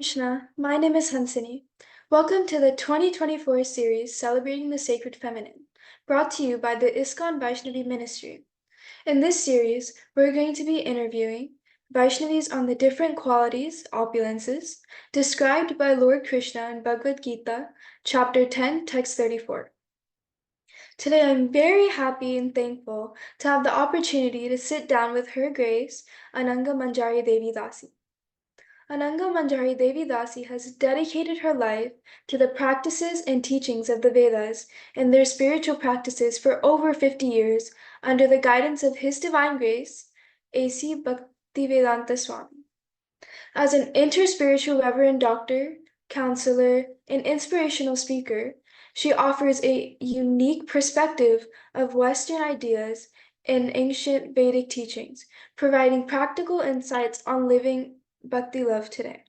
Krishna, my name is Hansini. Welcome to the 2024 series celebrating the sacred feminine, brought to you by the ISKCON Vaishnavi Ministry. In this series, we're going to be interviewing Vaishnavis on the different qualities, opulences, described by Lord Krishna in Bhagavad Gita, chapter 10, text 34. Today, I'm very happy and thankful to have the opportunity to sit down with Her Grace, Ananga Manjari Devi Dasi. Ananga Manjari Devi Dasi has dedicated her life to the practices and teachings of the Vedas and their spiritual practices for over 50 years under the guidance of His Divine Grace, A.C. Bhaktivedanta Swami. As an interspiritual reverend doctor, counselor, and inspirational speaker, she offers a unique perspective of Western ideas and ancient Vedic teachings, providing practical insights on living Bhakti love today.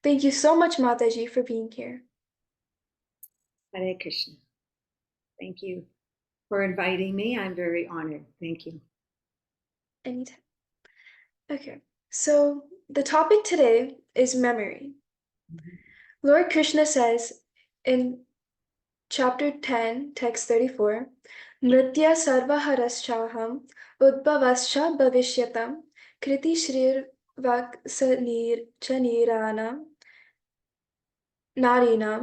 Thank you so much, Mataji, for being here. Hare Krishna. Thank you for inviting me. I'm very honored. Thank you. Anytime. Okay, so the topic today is memory. Lord Krishna says in chapter 10, text 34, Nritya sarvaharashchaham udbhavascha bhavishyatam kṛtiḥ śrīr nārīṇāṁ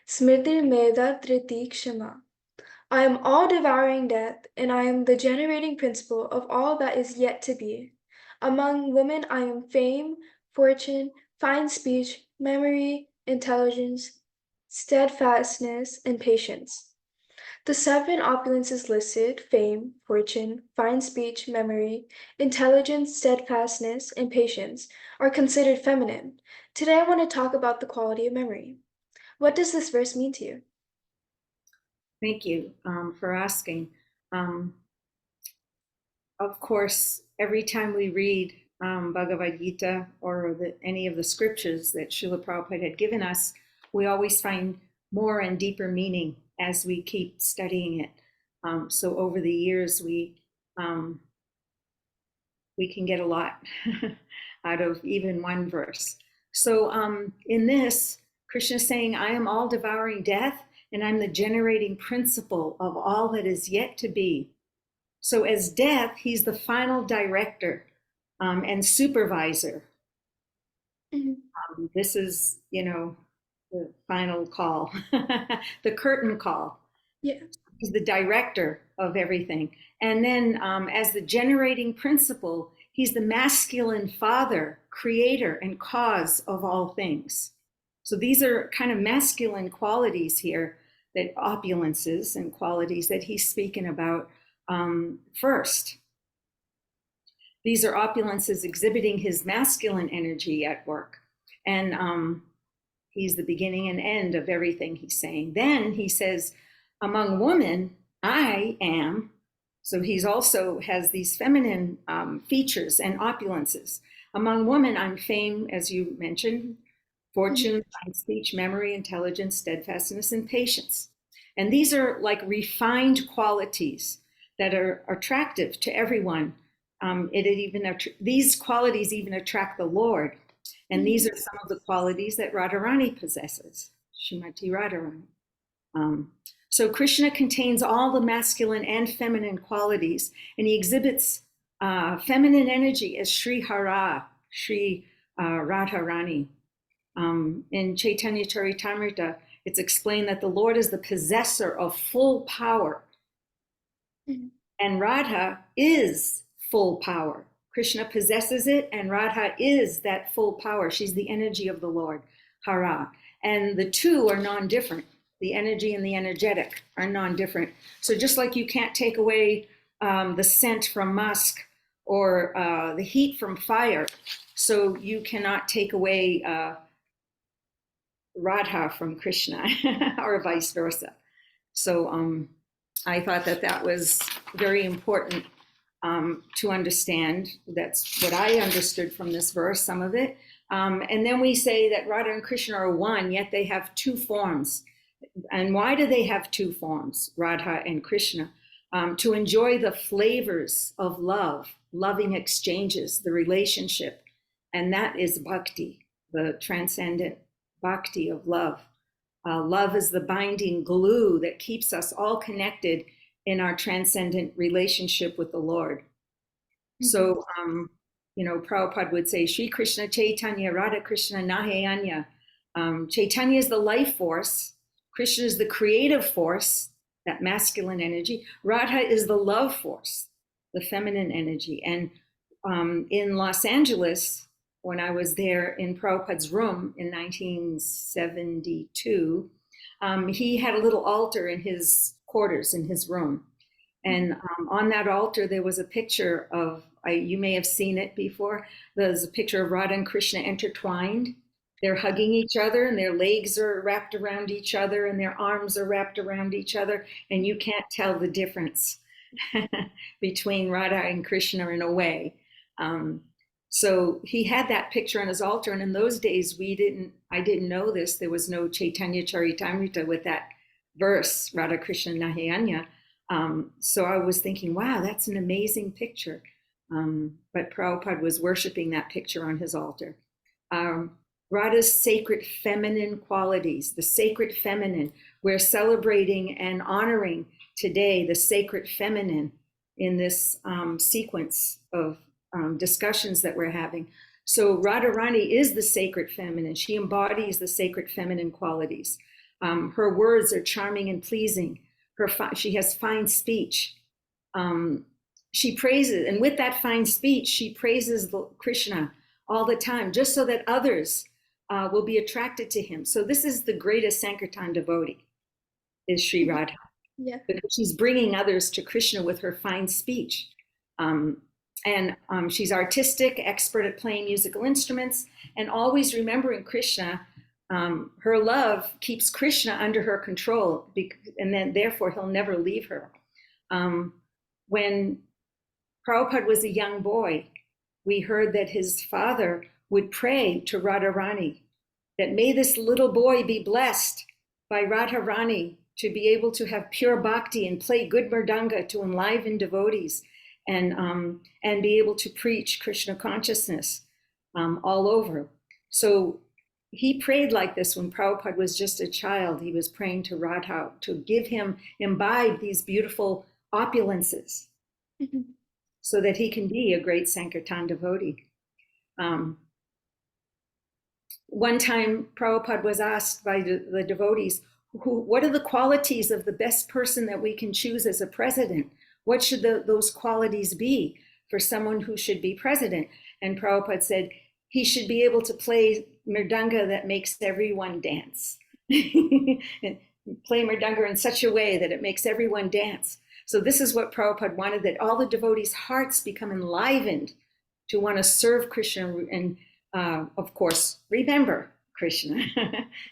smṛtir medhā dhṛtiḥ kṣamā. I am all devouring death, and I am the generating principle of all that is yet to be. Among women, I am fame, fortune, fine speech, memory, intelligence, steadfastness, and patience. The 7 opulences listed, fame, fortune, fine speech, memory, intelligence, steadfastness, and patience, are considered feminine. Today I want to talk about the quality of memory. What does this verse mean to you? Thank you for asking. Of course, every time we read Bhagavad Gita or any of the scriptures that Srila Prabhupada had given us, we always find more and deeper meaning as we keep studying it. So over the years, we can get a lot out of even one verse. So in this, Krishna is saying, I am all devouring death, and I'm the generating principle of all that is yet to be. So as death, he's the final director and supervisor. This is, the final call, the curtain call. Yeah. He's the director of everything. And then as the generating principle, he's the masculine father, creator, and cause of all things. So these are kind of masculine qualities here, that opulences and qualities that he's speaking about first. These are opulences exhibiting his masculine energy at work. And he's the beginning and end of everything he's saying. Then he says, among women, I am. So he's also has these feminine features and opulences. Among women, I'm fame, as you mentioned, fortune, fine speech, memory, intelligence, steadfastness, and patience. And these are like refined qualities that are attractive to everyone. These qualities even attract the Lord. And these are some of the qualities that Radharani possesses, Srimati Radharani. So Krishna contains all the masculine and feminine qualities, and he exhibits feminine energy as Sri Hara, Sri Radharani. In Chaitanya Charitamrita, it's explained that the Lord is the possessor of full power. And Radha is full power. Krishna possesses it, and Radha is that full power. She's the energy of the Lord, Hara. And the two are non-different. The energy and the energetic are non-different. So just like you can't take away the scent from musk or the heat from fire, so you cannot take away Radha from Krishna or vice versa. So I thought that was very important to understand. That's what I understood from this verse, some of it. And then we say that Radha and Krishna are one, yet they have 2 forms. And why do they have 2 forms, Radha and Krishna? To enjoy the flavors of love, loving exchanges, the relationship. And that is bhakti, the transcendent bhakti of love. Love is the binding glue that keeps us all connected in our transcendent relationship with the Lord. So, Prabhupada would say, Shri Krishna Chaitanya, Radha Krishna Nahayanya. Chaitanya is the life force. Krishna is the creative force, that masculine energy. Radha is the love force, the feminine energy. And in Los Angeles, when I was there in Prabhupada's room in 1972, he had a little altar in his quarters, in his room. And on that altar, there was a picture of, you may have seen it before, there's a picture of Radha and Krishna intertwined. They're hugging each other, and their legs are wrapped around each other, and their arms are wrapped around each other, and you can't tell the difference between Radha and Krishna in a way. So he had that picture on his altar, and in those days I didn't know this. There was no Chaitanya Charitamrita with that verse, Radha Krishna Nahayanya. So I was thinking, wow, that's an amazing picture. But Prabhupada was worshiping that picture on his altar. Radha's sacred feminine qualities, the sacred feminine. We're celebrating and honoring today the sacred feminine in this sequence of discussions that we're having. So Radharani is the sacred feminine. She embodies the sacred feminine qualities. Her words are charming and pleasing. She has fine speech. She praises, and with that fine speech, she praises Krishna all the time, just so that others will be attracted to him. So this is the greatest Sankirtan devotee, is Sri Radha. Yeah. Because she's bringing others to Krishna with her fine speech. She's artistic, expert at playing musical instruments, and always remembering Krishna. Her love keeps Krishna under her control, and then therefore he'll never leave her. When Prabhupada was a young boy, we heard that his father would pray to Radharani that may this little boy be blessed by Radharani to be able to have pure bhakti and play good mridanga to enliven devotees and be able to preach Krishna consciousness all over. So he prayed like this when Prabhupada was just a child. He was praying to Radha to give him, imbibe these beautiful opulences so that he can be a great Sankirtan devotee. One time Prabhupada was asked by the devotees, what are the qualities of the best person that we can choose as a president? What should those qualities be for someone who should be president? And Prabhupada said, he should be able to play mridanga that makes everyone dance. And play mridanga in such a way that it makes everyone dance. So this is what Prabhupada wanted, that all the devotees' hearts become enlivened to want to serve Krishna and, of course, remember Krishna,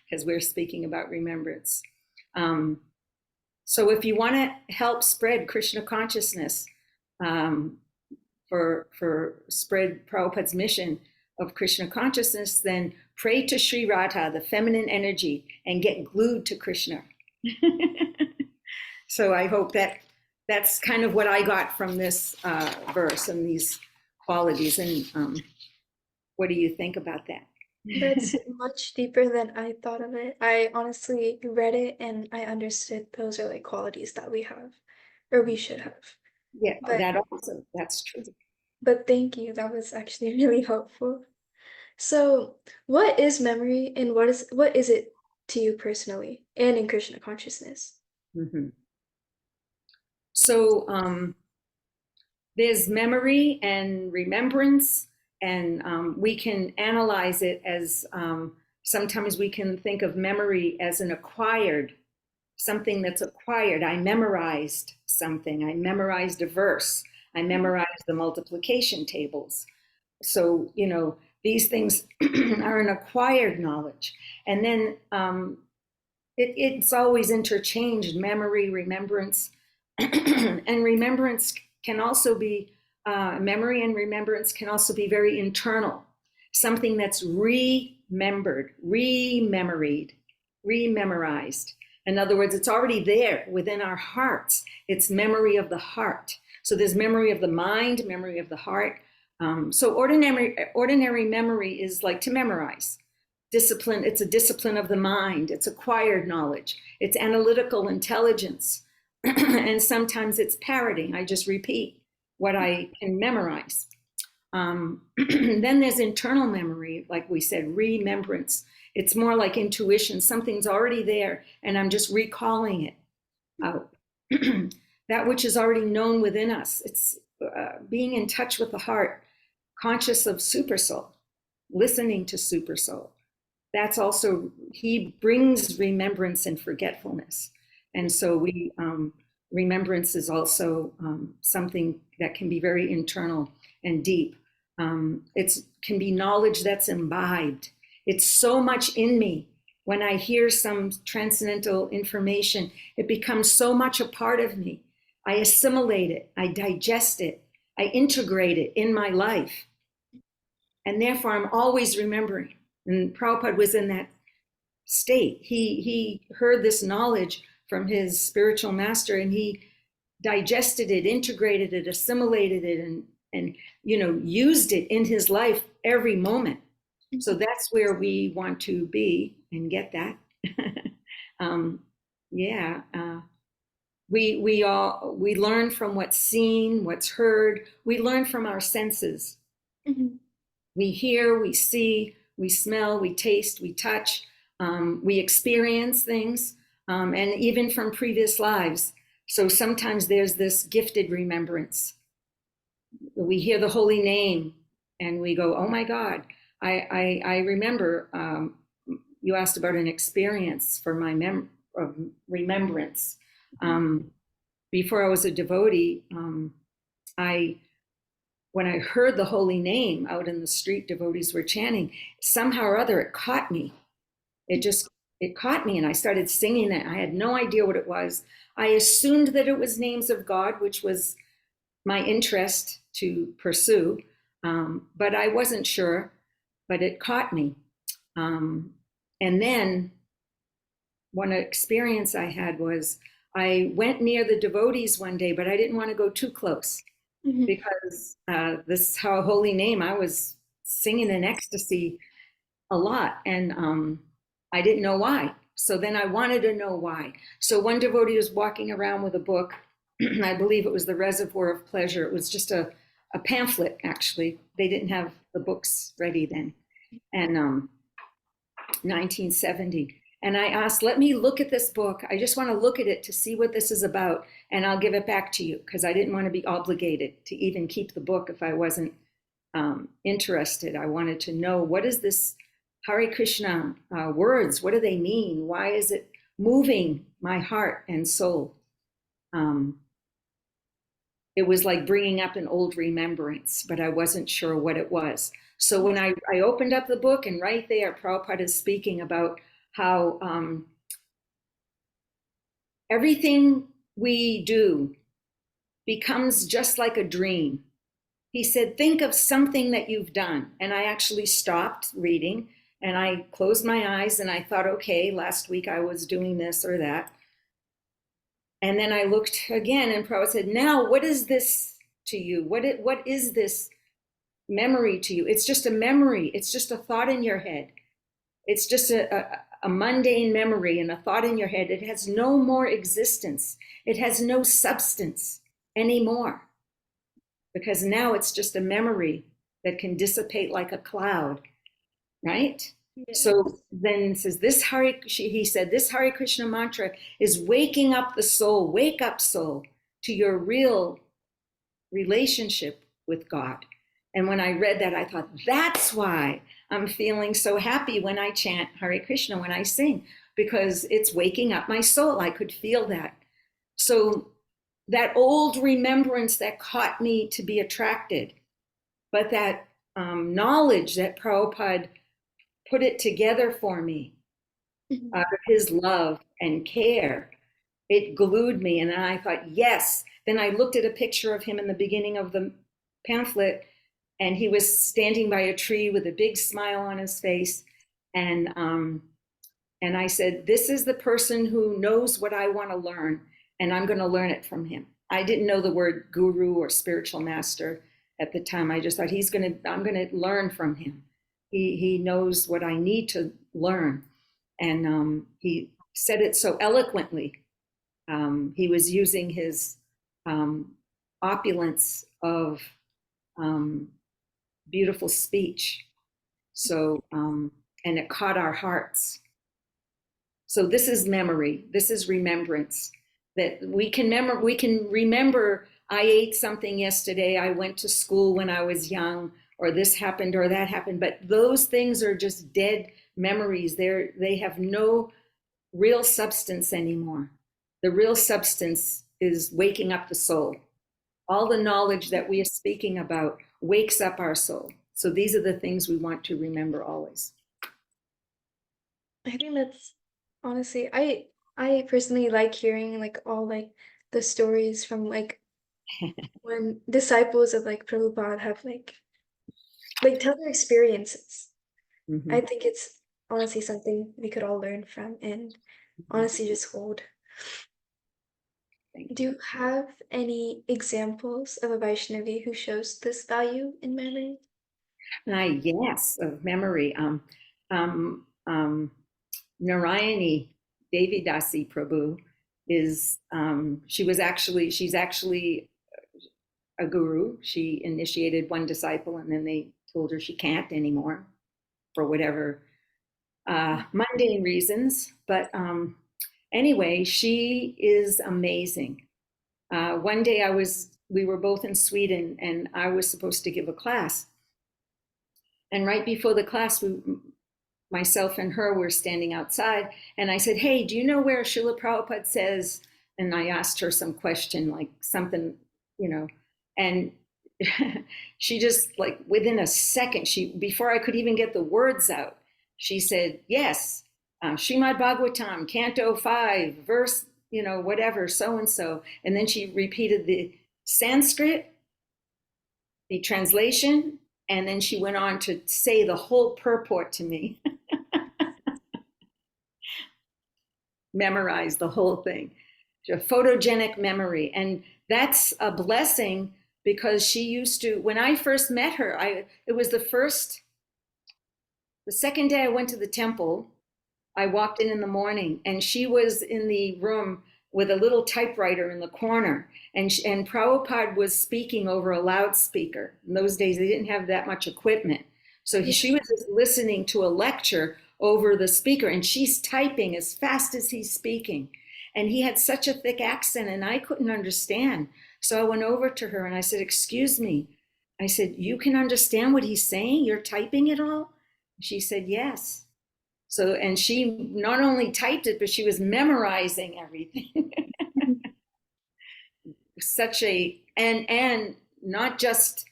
because we're speaking about remembrance. So if you want to help spread Krishna consciousness, for spread Prabhupada's mission of Krishna consciousness, then pray to Sri Radha, the feminine energy, and get glued to Krishna. So I hope that's kind of what I got from this verse and these qualities. And what do you think about that? That's much deeper than I thought of it. I honestly read it and I understood those are like qualities that we have, or we should have. Yeah, that's true. But thank you. That was actually really helpful. So, what is memory, and what is it to you personally and in Krishna consciousness? Mm-hmm. So there's memory and remembrance, and we can analyze it as sometimes we can think of memory as something that's acquired. I memorized something. I memorized a verse. I memorized the multiplication tables. So, these things are an acquired knowledge. And then it's always interchanged, memory, remembrance. And remembrance can also be, memory and remembrance can also be very internal. Something that's remembered, rememorized. In other words, it's already there within our hearts. It's memory of the heart. So there's memory of the mind, memory of the heart. So ordinary memory is like to memorize. discipline. It's a discipline of the mind. It's acquired knowledge. It's analytical intelligence. And sometimes it's parroting. I just repeat what I can memorize. Then there's internal memory, like we said, remembrance. It's more like intuition. Something's already there, and I'm just recalling it out. That which is already known within us. It's being in touch with the heart, conscious of Supersoul, listening to Supersoul. That's also, he brings remembrance and forgetfulness. And so remembrance is also something that can be very internal and deep. It can be knowledge that's imbibed. It's so much in me. When I hear some transcendental information, it becomes so much a part of me. I assimilate it, I digest it, I integrate it in my life. And therefore I'm always remembering. And Prabhupada was in that state. He heard this knowledge from his spiritual master, and he digested it, integrated it, assimilated it, and used it in his life every moment. So that's where we want to be and get that. We learn from what's seen, what's heard. We learn from our senses. Mm-hmm. We hear, we see, we smell, we taste, we touch, we experience things, and even from previous lives. So sometimes there's this gifted remembrance. We hear the holy name and we go, oh my God, I remember, you asked about an experience for my remembrance. Before I was a devotee, when I heard the holy name out in the street, devotees were chanting, somehow or other it caught me. It caught me, and I started singing it. I had no idea what it was. I assumed that it was names of God, which was my interest to pursue, but I wasn't sure, but it caught me. And then one experience I had was I went near the devotees one day, but I didn't want to go too close. Mm-hmm. Because this holy name, I was singing in ecstasy a lot, and I didn't know why. So then I wanted to know why. So one devotee was walking around with a book. I believe it was The Reservoir of Pleasure. It was just a pamphlet, actually. They didn't have the books ready then, and 1970. And I asked, let me look at this book. I just want to look at it to see what this is about, and I'll give it back to you, because I didn't want to be obligated to even keep the book if I wasn't interested. I wanted to know, what is this Hare Krishna words? What do they mean? Why is it moving my heart and soul? It was like bringing up an old remembrance, but I wasn't sure what it was. So when I opened up the book, and right there, Prabhupada is speaking about how everything we do becomes just like a dream. He said, think of something that you've done. And I actually stopped reading, and I closed my eyes, and I thought, okay, last week I was doing this or that. And then I looked again, and Prabhupada said, now what is this to you? What is this memory to you? It's just a memory. It's just a thought in your head. It's just a mundane memory and a thought in your head. It has no more existence. It has no substance anymore, because now it's just a memory that can dissipate like a cloud, right? Yes. So then it says, he said, this Hare Krishna mantra is waking up the soul. Wake up, soul, to your real relationship with God. And when I read that, I thought, that's why I'm feeling so happy when I chant Hare Krishna, when I sing, because it's waking up my soul. I could feel that. So that old remembrance that caught me to be attracted, but that knowledge that Prabhupada put it together for me out of his love and care, it glued me. And then I thought, yes. Then I looked at a picture of him in the beginning of the pamphlet, and he was standing by a tree with a big smile on his face. And I said, this is the person who knows what I want to learn, and I'm going to learn it from him. I didn't know the word guru or spiritual master at the time. I just thought, I'm going to learn from him. He knows what I need to learn. And he said it so eloquently. He was using his opulence of beautiful speech. So, and it caught our hearts. So this is memory. This is remembrance. That we can remember, I ate something yesterday, I went to school when I was young, or this happened or that happened. But those things are just dead memories. They have no real substance anymore. The real substance is waking up the soul. All the knowledge that we are speaking about wakes up our soul. So these are the things we want to remember always. I think that's honestly, I personally like hearing like all like the stories from like when disciples of like Prabhupada have like tell their experiences. Mm-hmm. I think it's honestly something we could all learn from and honestly just hold. Do you have any examples of a Vaishnavi who shows this value in memory? Yes, of memory. Nārīṇāṁ Devi Dasi Prabhu is, she's actually a guru. She initiated one disciple and then they told her she can't anymore for whatever mundane reasons. But anyway, she is amazing. One day we were both in Sweden and I was supposed to give a class. And right before the class, myself and her were standing outside, and I said, "Hey, do you know where Srila Prabhupada says?" And I asked her some question, like something, and she just like within a second, before I could even get the words out, she said, "Yes, Srimad Bhagavatam, Canto 5, verse, whatever, so and so," and then she repeated the Sanskrit, the translation, and then she went on to say the whole purport to me. Memorize the whole thing. A photogenic memory. And that's a blessing because she used to, when I first met her, it was the second day I went to the temple, I walked in the morning and she was in the room with a little typewriter in the corner. And Prabhupada was speaking over a loudspeaker. In those days, they didn't have that much equipment. So she was just listening to a lecture over the speaker and she's typing as fast as he's speaking. And he had such a thick accent and I couldn't understand. So I went over to her and I said, "Excuse me." I said, "You can understand what he's saying? You're typing it all?" She said, "Yes." So, and she not only typed it, but she was memorizing everything. And not just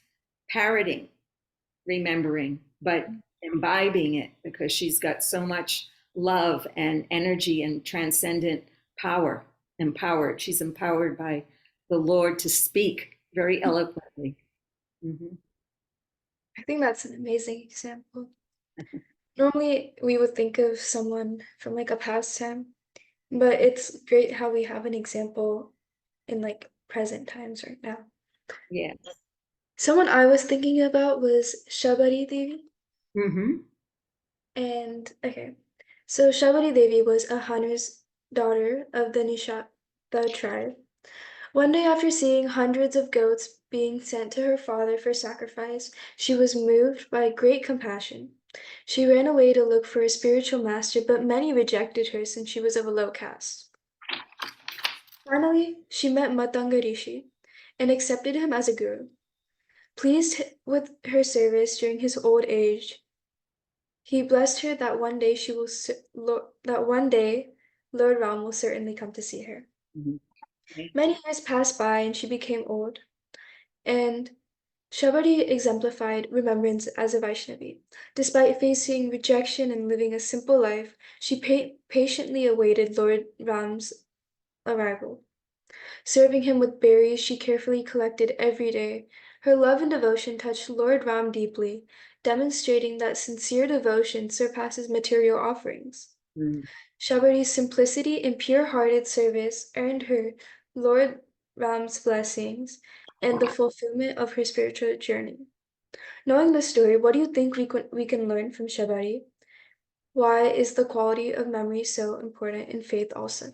parroting, remembering, but imbibing it because she's got so much love and energy and transcendent power, empowered. She's empowered by the Lord to speak very eloquently. Mm-hmm. I think that's an amazing example. Normally, we would think of someone from like a past time, but it's great how we have an example in like present times right now. Yes. Someone I was thinking about was Shabari Devi. Mm-hmm. And okay, so Shabari Devi was a hunter's daughter of the Nishatha tribe. One day, after seeing hundreds of goats being sent to her father for sacrifice, she was moved by great compassion. She ran away to look for a spiritual master, but many rejected her since she was of a low caste. Finally, she met Matanga Rishi and accepted him as a guru. Pleased with her service during his old age, he blessed her that one day Lord Ram will certainly come to see her. Mm-hmm. Okay. Many years passed by and she became old, and Shabari exemplified remembrance as a Vaishnavi. Despite facing rejection and living a simple life, she patiently awaited Lord Ram's arrival. Serving him with berries she carefully collected every day, her love and devotion touched Lord Ram deeply, demonstrating that sincere devotion surpasses material offerings. Mm. Shabari's simplicity and pure-hearted service earned her Lord Ram's blessings and the fulfillment of her spiritual journey. Knowing this story, what do you think we can learn from Shabari? Why is the quality of memory so important in faith also?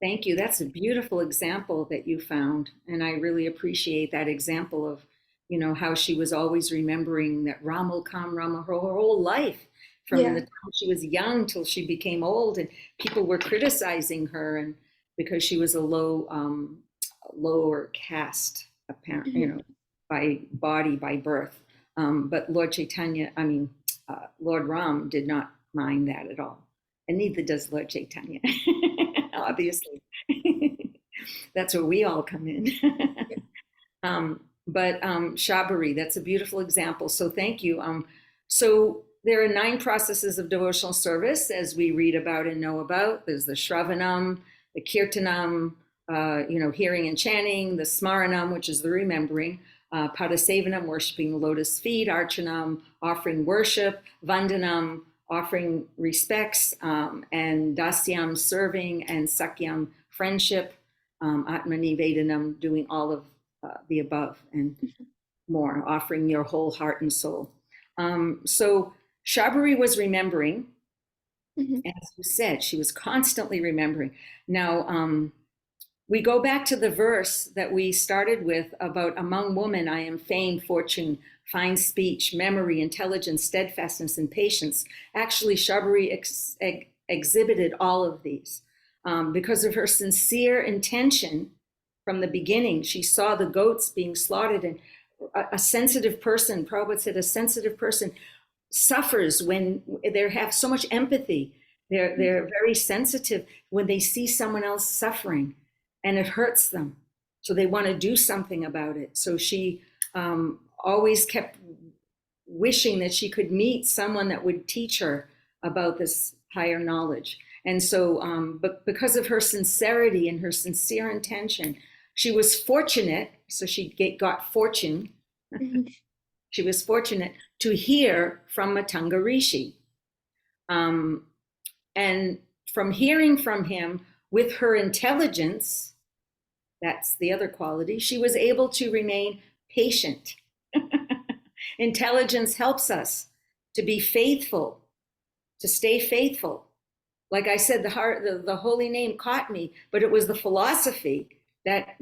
Thank you. That's a beautiful example that you found. And I really appreciate that example of, how she was always remembering that Ram will come, Ram, her whole life, from the Yeah. time she was young till she became old. And people were criticizing her and because she was a lower caste, apparently, Mhm. by body, by birth. But Lord Ram did not mind that at all. And neither does Lord Chaitanya, obviously. That's where we all come in. But Shabari, that's a beautiful example. So thank you. So there are 9 processes of devotional service, as we read about and know about. There's the Shravanam, the Kirtanam, hearing and chanting, the Smaranam, which is the remembering, Padasevanam, worshiping the lotus feet, Archanam, offering worship, Vandanam, offering respects, and Dasyam, serving, and Sakyam, friendship, Atmanivedanam, doing all of the above and more, offering your whole heart and soul. So Shabari was remembering, as you said, she was constantly remembering. Now, we go back to the verse that we started with about among women, I am fame, fortune, fine speech, memory, intelligence, steadfastness, and patience. Actually, Shabari exhibited all of these because of her sincere intention from the beginning. She saw the goats being slaughtered, and a sensitive person, Prabhupada said, a sensitive person suffers when they have so much empathy. They're very sensitive when they see someone else suffering and it hurts them. So they want to do something about it. So she always kept wishing that she could meet someone that would teach her about this higher knowledge. And so, but because of her sincerity and her sincere intention, she was fortunate. So she got fortune. She was fortunate to hear from Matanga Rishi. And from hearing from him with her intelligence, that's the other quality, she was able to remain patient. Intelligence helps us to be faithful, to stay faithful. Like I said, the holy name caught me, but it was the philosophy that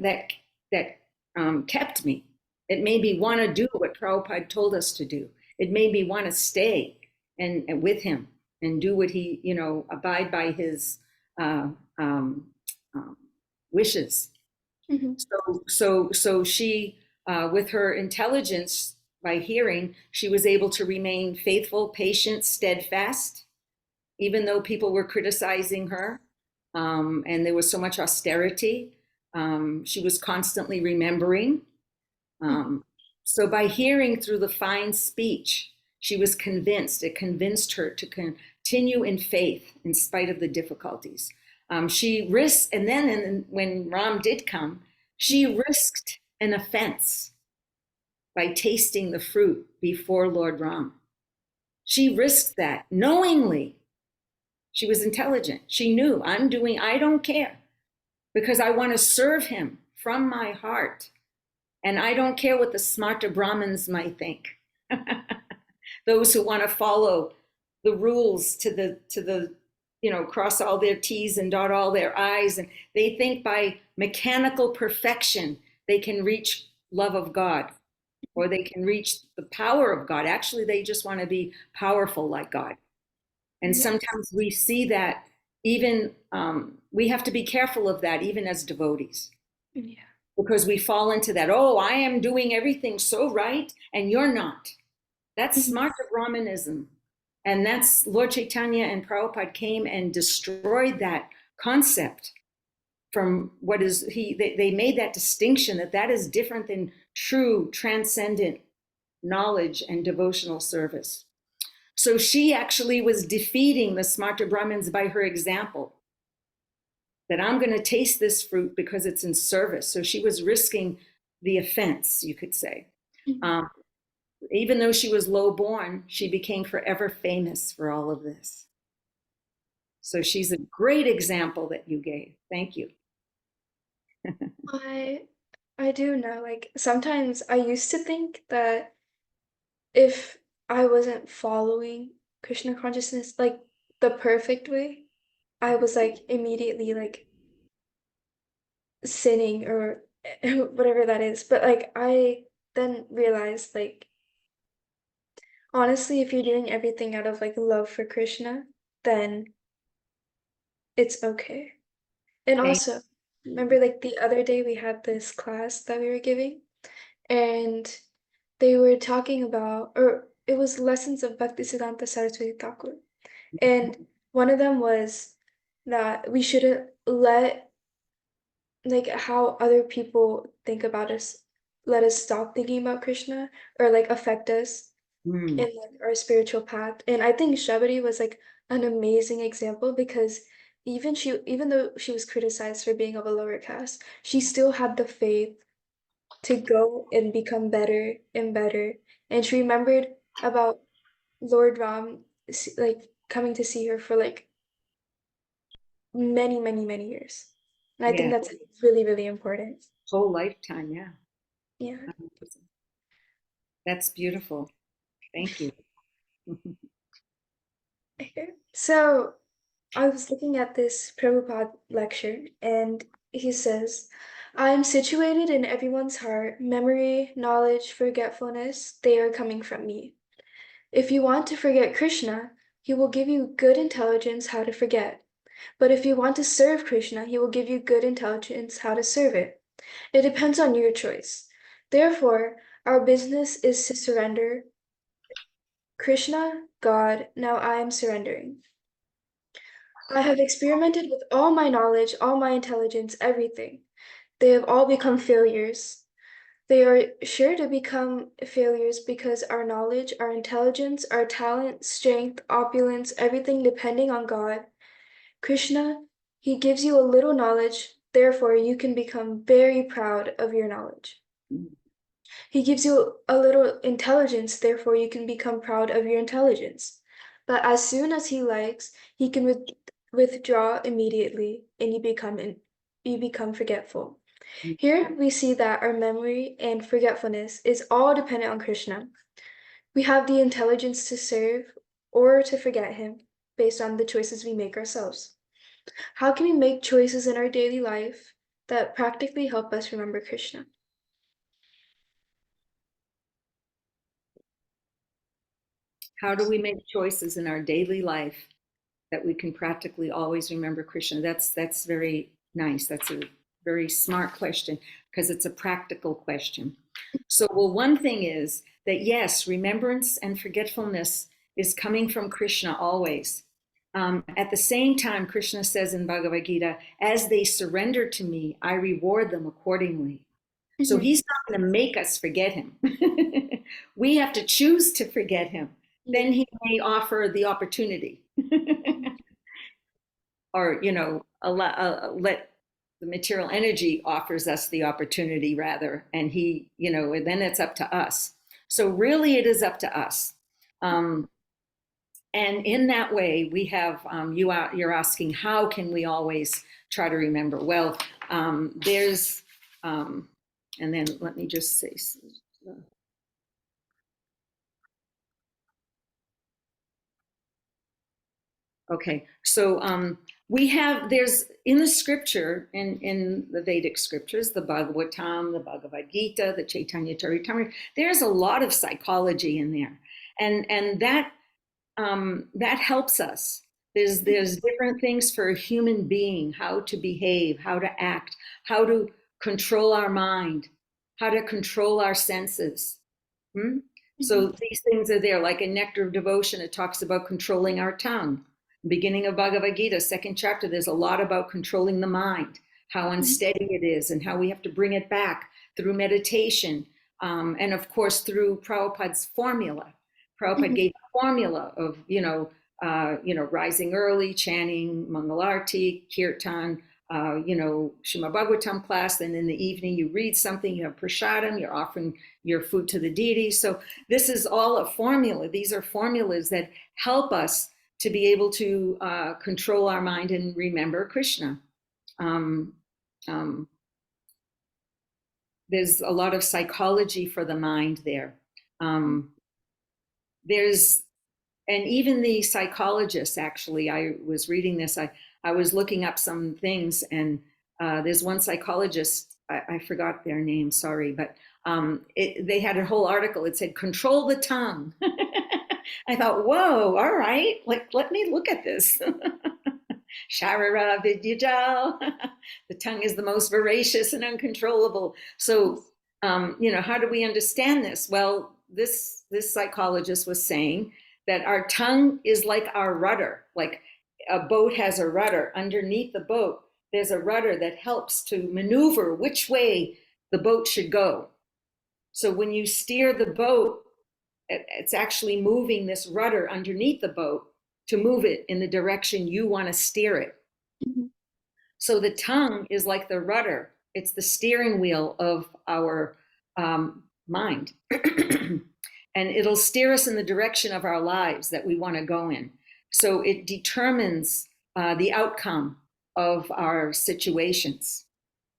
kept me. It made me want to do what Prabhupada told us to do. It made me want to stay and with him and do what he, abide by his wishes. So she, with her intelligence, by hearing, she was able to remain faithful, patient, steadfast, even though people were criticizing her, and there was so much austerity. She was constantly remembering. So by hearing through the fine speech, she was convinced. It convinced her to continue in faith in spite of the difficulties. She risked, and then when Ram did come, she risked an offense by tasting the fruit before Lord Ram. She risked that knowingly. She was intelligent. She knew, I don't care, because I want to serve him from my heart. And I don't care what the smṛtir Brahmins might think. Those who want to follow the rules to the cross all their T's and dot all their I's. And they think by mechanical perfection, they can reach love of God, or they can reach the power of God. Actually, they just want to be powerful like God. And sometimes we see that even, we have to be careful of that, even as devotees. Yeah. Because we fall into that, oh, I am doing everything so right, and you're not. That's smṛtir Brahmanism. And that's Lord Chaitanya and Prabhupada came and destroyed that concept from what is, they made that distinction that is different than true transcendent knowledge and devotional service. So she actually was defeating the smṛtir Brahmins by her example, that I'm going to taste this fruit because it's in service. So she was risking the offense, you could say. Even though she was low born, she became forever famous for all of this. So she's a great example that you gave. Thank you. I do know, like, sometimes I used to think that if I wasn't following Krishna consciousness, like, the perfect way, I was, like, immediately, like, sinning or whatever that is. But, like, I then realized, like, honestly, if you're doing everything out of, like, love for Krishna, then it's okay. And Thank also, you. remember, like, the other day we had this class that we were giving, and they were talking about, or it was lessons of Bhaktisiddhanta Saraswati Thakur. And one of them was that we shouldn't let, like, how other people think about us, let us stop thinking about Krishna or, like, affect us Mm, in, like, our spiritual path. And I think Shabari was, like, an amazing example because even though she was criticized for being of a lower caste, she still had the faith to go and become better and better. And she remembered about Lord Ram, like, coming to see her for, like, many, many, many years. And I think yeah, that's really, really important. whole lifetime. Yeah. Yeah. 100%. That's beautiful. Thank you. Okay. So I was looking at this Prabhupada lecture, and he says, I am situated in everyone's heart. Memory, knowledge, forgetfulness, they are coming from me. If you want to forget Krishna, he will give you good intelligence how to forget. But if you want to serve Krishna, he will give you good intelligence how to serve it. It depends on your choice. Therefore, our business is to surrender. Krishna, God, now I am surrendering. I have experimented with all my knowledge, all my intelligence, everything. They have all become failures. They are sure to become failures because our knowledge, our intelligence, our talent, strength, opulence, everything depending on God. Krishna, he gives you a little knowledge, therefore you can become very proud of your knowledge. He gives you a little intelligence, therefore you can become proud of your intelligence. But as soon as he likes, he can withdraw immediately and you become forgetful. Here we see that our memory and forgetfulness is all dependent on Krishna. We have the intelligence to serve or to forget him based on the choices we make ourselves. How can we make choices in our daily life that practically help us remember Krishna? How do we make choices in our daily life that we can practically always remember Krishna? That's very nice. That's a very smart question because it's a practical question. So, well, one thing is that yes, remembrance and forgetfulness is coming from Krishna always. At the same time, Krishna says in Bhagavad Gita, as they surrender to me, I reward them accordingly. So Mhm. he's not going to make us forget him. We have to choose to forget him. Then Yeah. he may offer the opportunity. Or let the material energy offers us the opportunity rather, and then it's up to us. So really it is up to us. And in that way we have you're asking how can we always try to remember. Well, there's and then let me just say, okay, so there's in the scripture, in the Vedic scriptures, the Bhagavatam, the Bhagavad Gita, the Chaitanya Charitamrita, there's a lot of psychology in there, and that helps us. There's different things for a human being, how to behave, how to act, how to control our mind, how to control our senses. Hmm? So Mhm. these things are there. Like in Nectar of Devotion, it talks about controlling our tongue. Beginning of Bhagavad Gita, second chapter, there's a lot about controlling the mind, how Mhm. unsteady it is, and how we have to bring it back through meditation, and of course through Prabhupada's formula. Prabhupada Mhm. gave a formula of rising early, chanting Mangalarti, Kirtan, Srimad Bhagavatam class. Then in the evening you read something, you have prasadam, you're offering your food to the deity. So this is all a formula. These are formulas that help us to be able to control our mind and remember Krishna. Um, um, there's a lot of psychology for the mind there. And even the psychologists, actually, I was reading this, I was looking up some things, and there's one psychologist, I forgot their name, sorry, but they had a whole article. It said, control the tongue. I thought, whoa, all right, like, let me look at this. Sharara vidyajal. The tongue is the most voracious and uncontrollable. So, how do we understand this? Well, this psychologist was saying that our tongue is like our rudder. Like a boat has a rudder. Underneath the boat, there's a rudder that helps to maneuver which way the boat should go. So when you steer the boat, it's actually moving this rudder underneath the boat to move it in the direction you want to steer it. Mm-hmm. So the tongue is like the rudder. It's the steering wheel of our mind. And it'll steer us in the direction of our lives that we want to go in. So it determines the outcome of our situations.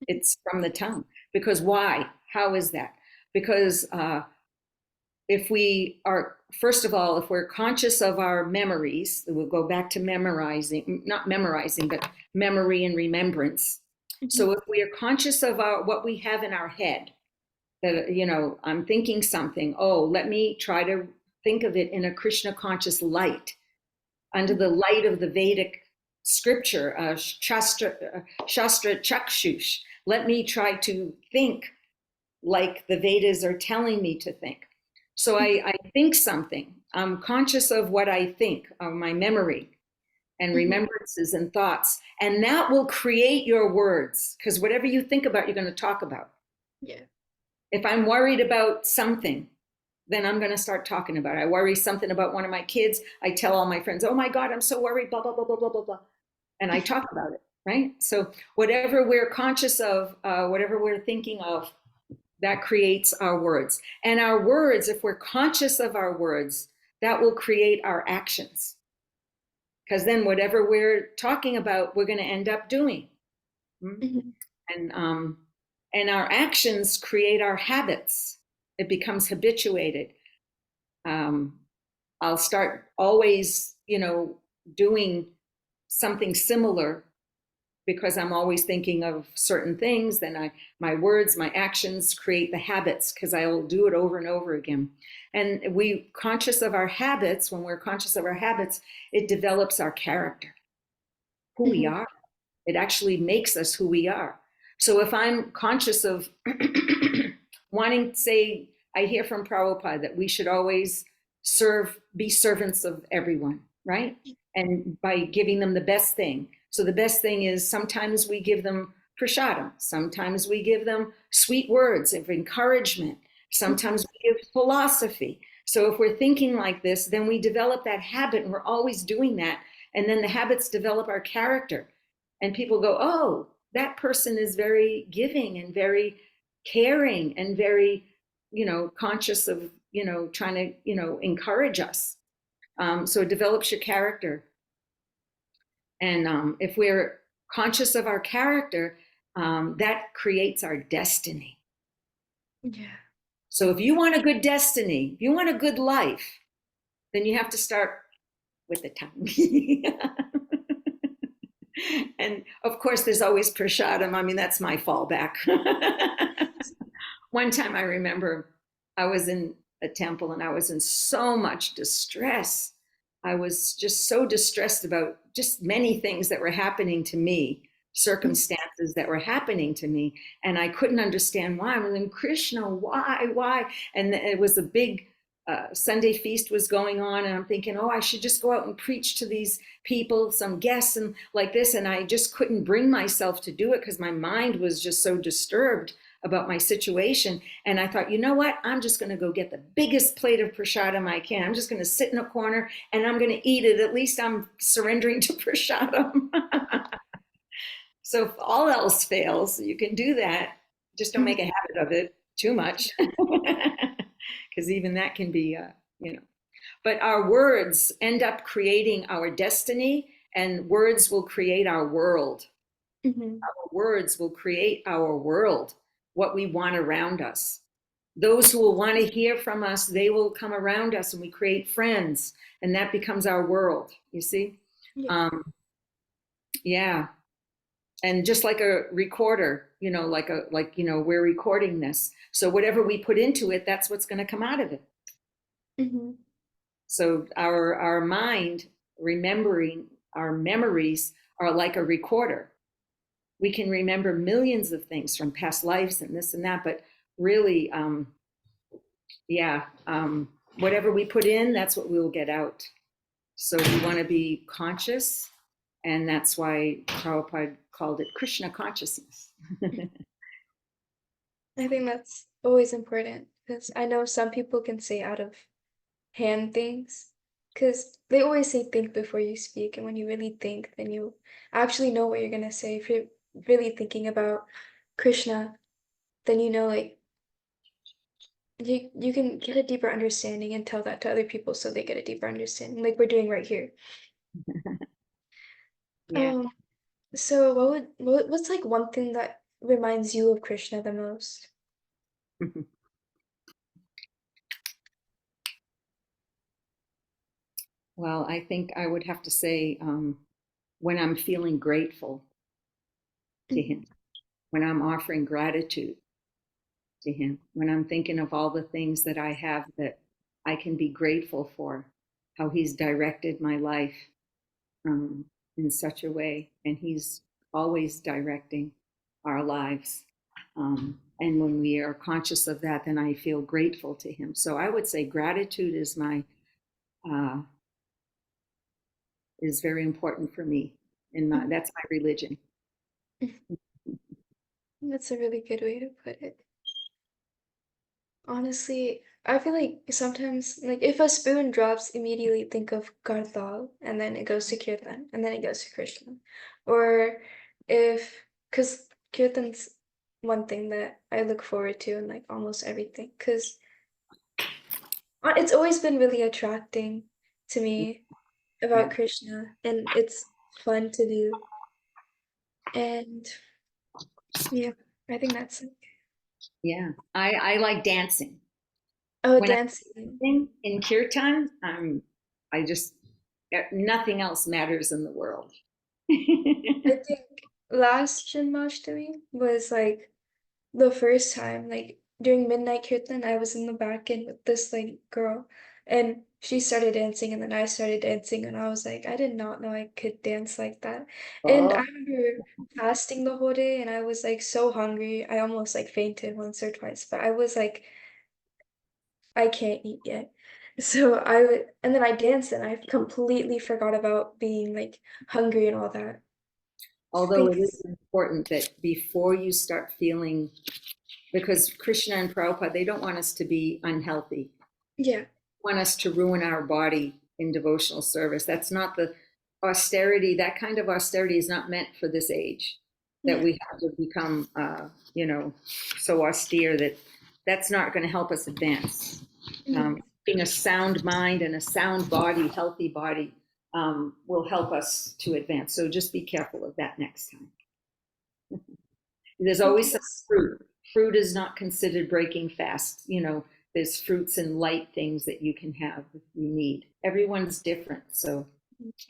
It's from the tongue. Because why? How is that? Because if we are, first of all, if we're conscious of our memories, we'll go back to memorizing, not memorizing, but memory and remembrance. Mm-hmm. So if we are conscious of what we have in our head, that, I'm thinking something, let me try to think of it in a Krishna conscious light, under the light of the Vedic scripture, Shastra Chakshush. Let me try to think like the Vedas are telling me to think. So I think something. I'm conscious of what I think, of my memory and remembrances and thoughts. And that will create your words, because whatever you think about, you're going to talk about. Yeah. If I'm worried about something, then I'm going to start talking about it. I worry something about one of my kids. I tell all my friends, oh my God, I'm so worried, blah, blah, blah, blah, blah, blah, blah. And I talk about it, right? So whatever we're conscious of, whatever we're thinking of, that creates our words. And our words, if we're conscious of our words, that will create our actions. Because then whatever we're talking about, we're going to end up doing. Mm-hmm. And our actions create our habits. It becomes habituated. I'll start always, doing something similar because I'm always thinking of certain things. Then my words, my actions create the habits, because I will do it over and over again. And we conscious of our habits. When we're conscious of our habits, it develops our character, who we are. It actually makes us who we are. So if I'm conscious of wanting, say, I hear from Prabhupada that we should always be servants of everyone, right? And by giving them the best thing. So the best thing is sometimes we give them prasadam. Sometimes we give them sweet words of encouragement. Sometimes we give philosophy. So if we're thinking like this, then we develop that habit, and we're always doing that. And then the habits develop our character. And people go, oh, that person is very giving and very caring and very, conscious of, trying to, encourage us. So it develops your character. And if we're conscious of our character, that creates our destiny. Yeah. So if you want a good destiny, if you want a good life, then you have to start with the tongue. And of course, there's always prasadam. I mean, that's my fallback. One time I remember I was in a temple and I was in so much distress. I was just so distressed about just many things that were happening to me, circumstances that were happening to me. And I couldn't understand why. I was in Krishna, why? And it was a big Sunday feast was going on, and I'm thinking, I should just go out and preach to these people, some guests and like this. And I just couldn't bring myself to do it because my mind was just so disturbed about my situation. And I thought, you know what? I'm just going to go get the biggest plate of prasadam I can. I'm just going to sit in a corner and I'm going to eat it. At least I'm surrendering to prasadam. So if all else fails, you can do that. Just don't make a habit of it too much. Because even that can be, But our words end up creating our destiny, and words will create our world. Our words will create our world. what we want around us. Those who will want to hear from us, they will come around us, and we create friends, and that becomes our world, you see? Yeah. Yeah. And just like a recorder, we're recording this. So whatever we put into it, that's what's going to come out of it. Mm-hmm. So our mind, remembering our memories, are like a recorder. We can remember millions of things from past lives and this and that, but really, whatever we put in, that's what we will get out. So we want to be conscious, and that's why Prabhupada called it Krishna consciousness. I think that's always important, because I know some people can say out of hand things, because they always say think before you speak, and when you really think, then you actually know what you're going to say. If you're really thinking about Krishna, then like you can get a deeper understanding and tell that to other people so they get a deeper understanding, like we're doing right here. Yeah. So what's like one thing that reminds you of Krishna the most? Well, I think I would have to say when I'm feeling grateful to him, when I'm offering gratitude to him, when I'm thinking of all the things that I have that I can be grateful for, how he's directed my life in such a way, and he's always directing our lives. And when we are conscious of that, then I feel grateful to him. So I would say gratitude is is very important for me, and that's my religion. That's a really good way to put it. Honestly, I feel like sometimes, like if a spoon drops, immediately think of Gardal, and then it goes to Kirtan, and then it goes to Krishna. Or because Kirtan's one thing that I look forward to in like almost everything, because it's always been really attracting to me about Yeah. Krishna, and it's fun to do. And yeah, I think that's like, Yeah, I like dancing. oh, When I'm dancing. dancing in kirtan, I just nothing else matters in the world. I think last Janmashtami was like the first time, like during midnight kirtan, I was in the back end with this like girl, and she started dancing, and then I started dancing, and I was like, I did not know I could dance like that. And Oh, I remember fasting the whole day, and I was like so hungry. I almost like fainted once or twice, but I was like, I can't eat yet. So and then I danced, and I completely forgot about being like hungry and all that. although it is Because important that before you start feeling, because Krishna and Prabhupada, they don't want us to be unhealthy. yeah. They want us to ruin our body in devotional service. That's not the austerity. That kind of austerity is not meant for this age. That Yeah. we have to become, so austere that that's not going to help us advance. Mhm. Being a sound mind and a sound body, healthy body, will help us to advance. So just be careful of that next time. There's I always think some it's fruit. Fruit is not considered breaking fast. There's fruits and light things that you can have if you need. Everyone's different. So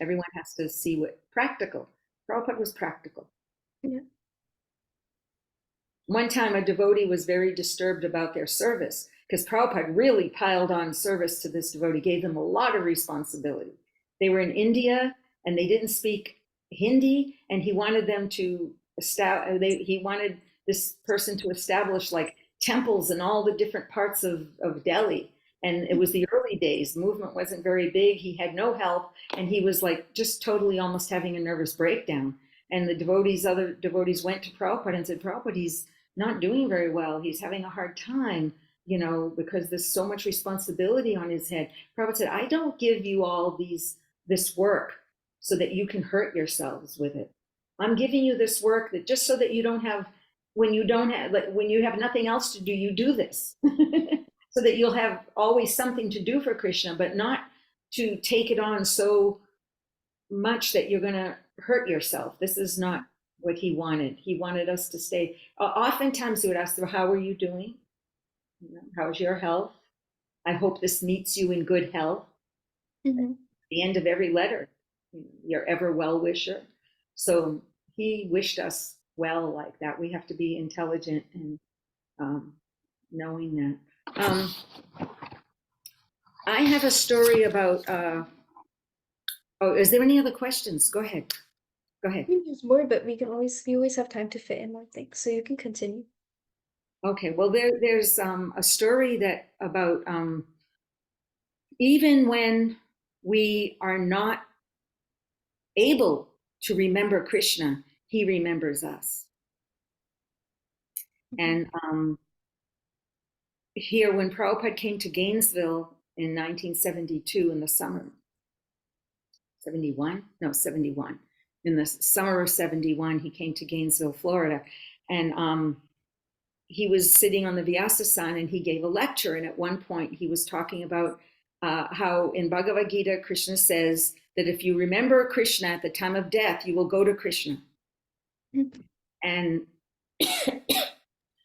everyone has to see what practical. Prabhupada was practical. yeah. One time, a devotee was very disturbed about their service because Prabhupada really piled on service to this devotee, gave them a lot of responsibility. They were in India and they didn't speak Hindi, and he wanted them to he wanted this person to establish like temples in all the different parts of Delhi. And it was the early days. The movement wasn't very big. He had no help, and he was like just totally almost having a nervous breakdown. And other devotees went to Prabhupada and said, Prabhupada, he's not doing very well. He's having a hard time, because there's so much responsibility on his head. Prabhupada said, I don't give you all this work so that you can hurt yourselves with it. I'm giving you this work that just so that you don't have, when you have nothing else to do, you do this. So that you'll have always something to do for Krishna, but not to take it on so much that you're going to hurt yourself. This is not what he wanted. He wanted us to stay. Oftentimes he would ask them, how are you doing? How's your health? I hope this meets you in good health. Mm-hmm. At the end of every letter, your ever well wisher. So he wished us well like that. We have to be intelligent and knowing that. I have a story about, is there any other questions? Go ahead. Go ahead. I think there's more, but we always have time to fit in more things, so you can continue. Okay, well, there's a story that about even when we are not able to remember Krishna, he remembers us. And here, when Prabhupada came to Gainesville in 1972 in the summer, 71? No, 71. In the summer of 71, he came to Gainesville, Florida. And he was sitting on the Vyasa-san and he gave a lecture. And at one point, he was talking about how in Bhagavad Gita, Krishna says that if you remember Krishna at the time of death, you will go to Krishna. Mm-hmm. And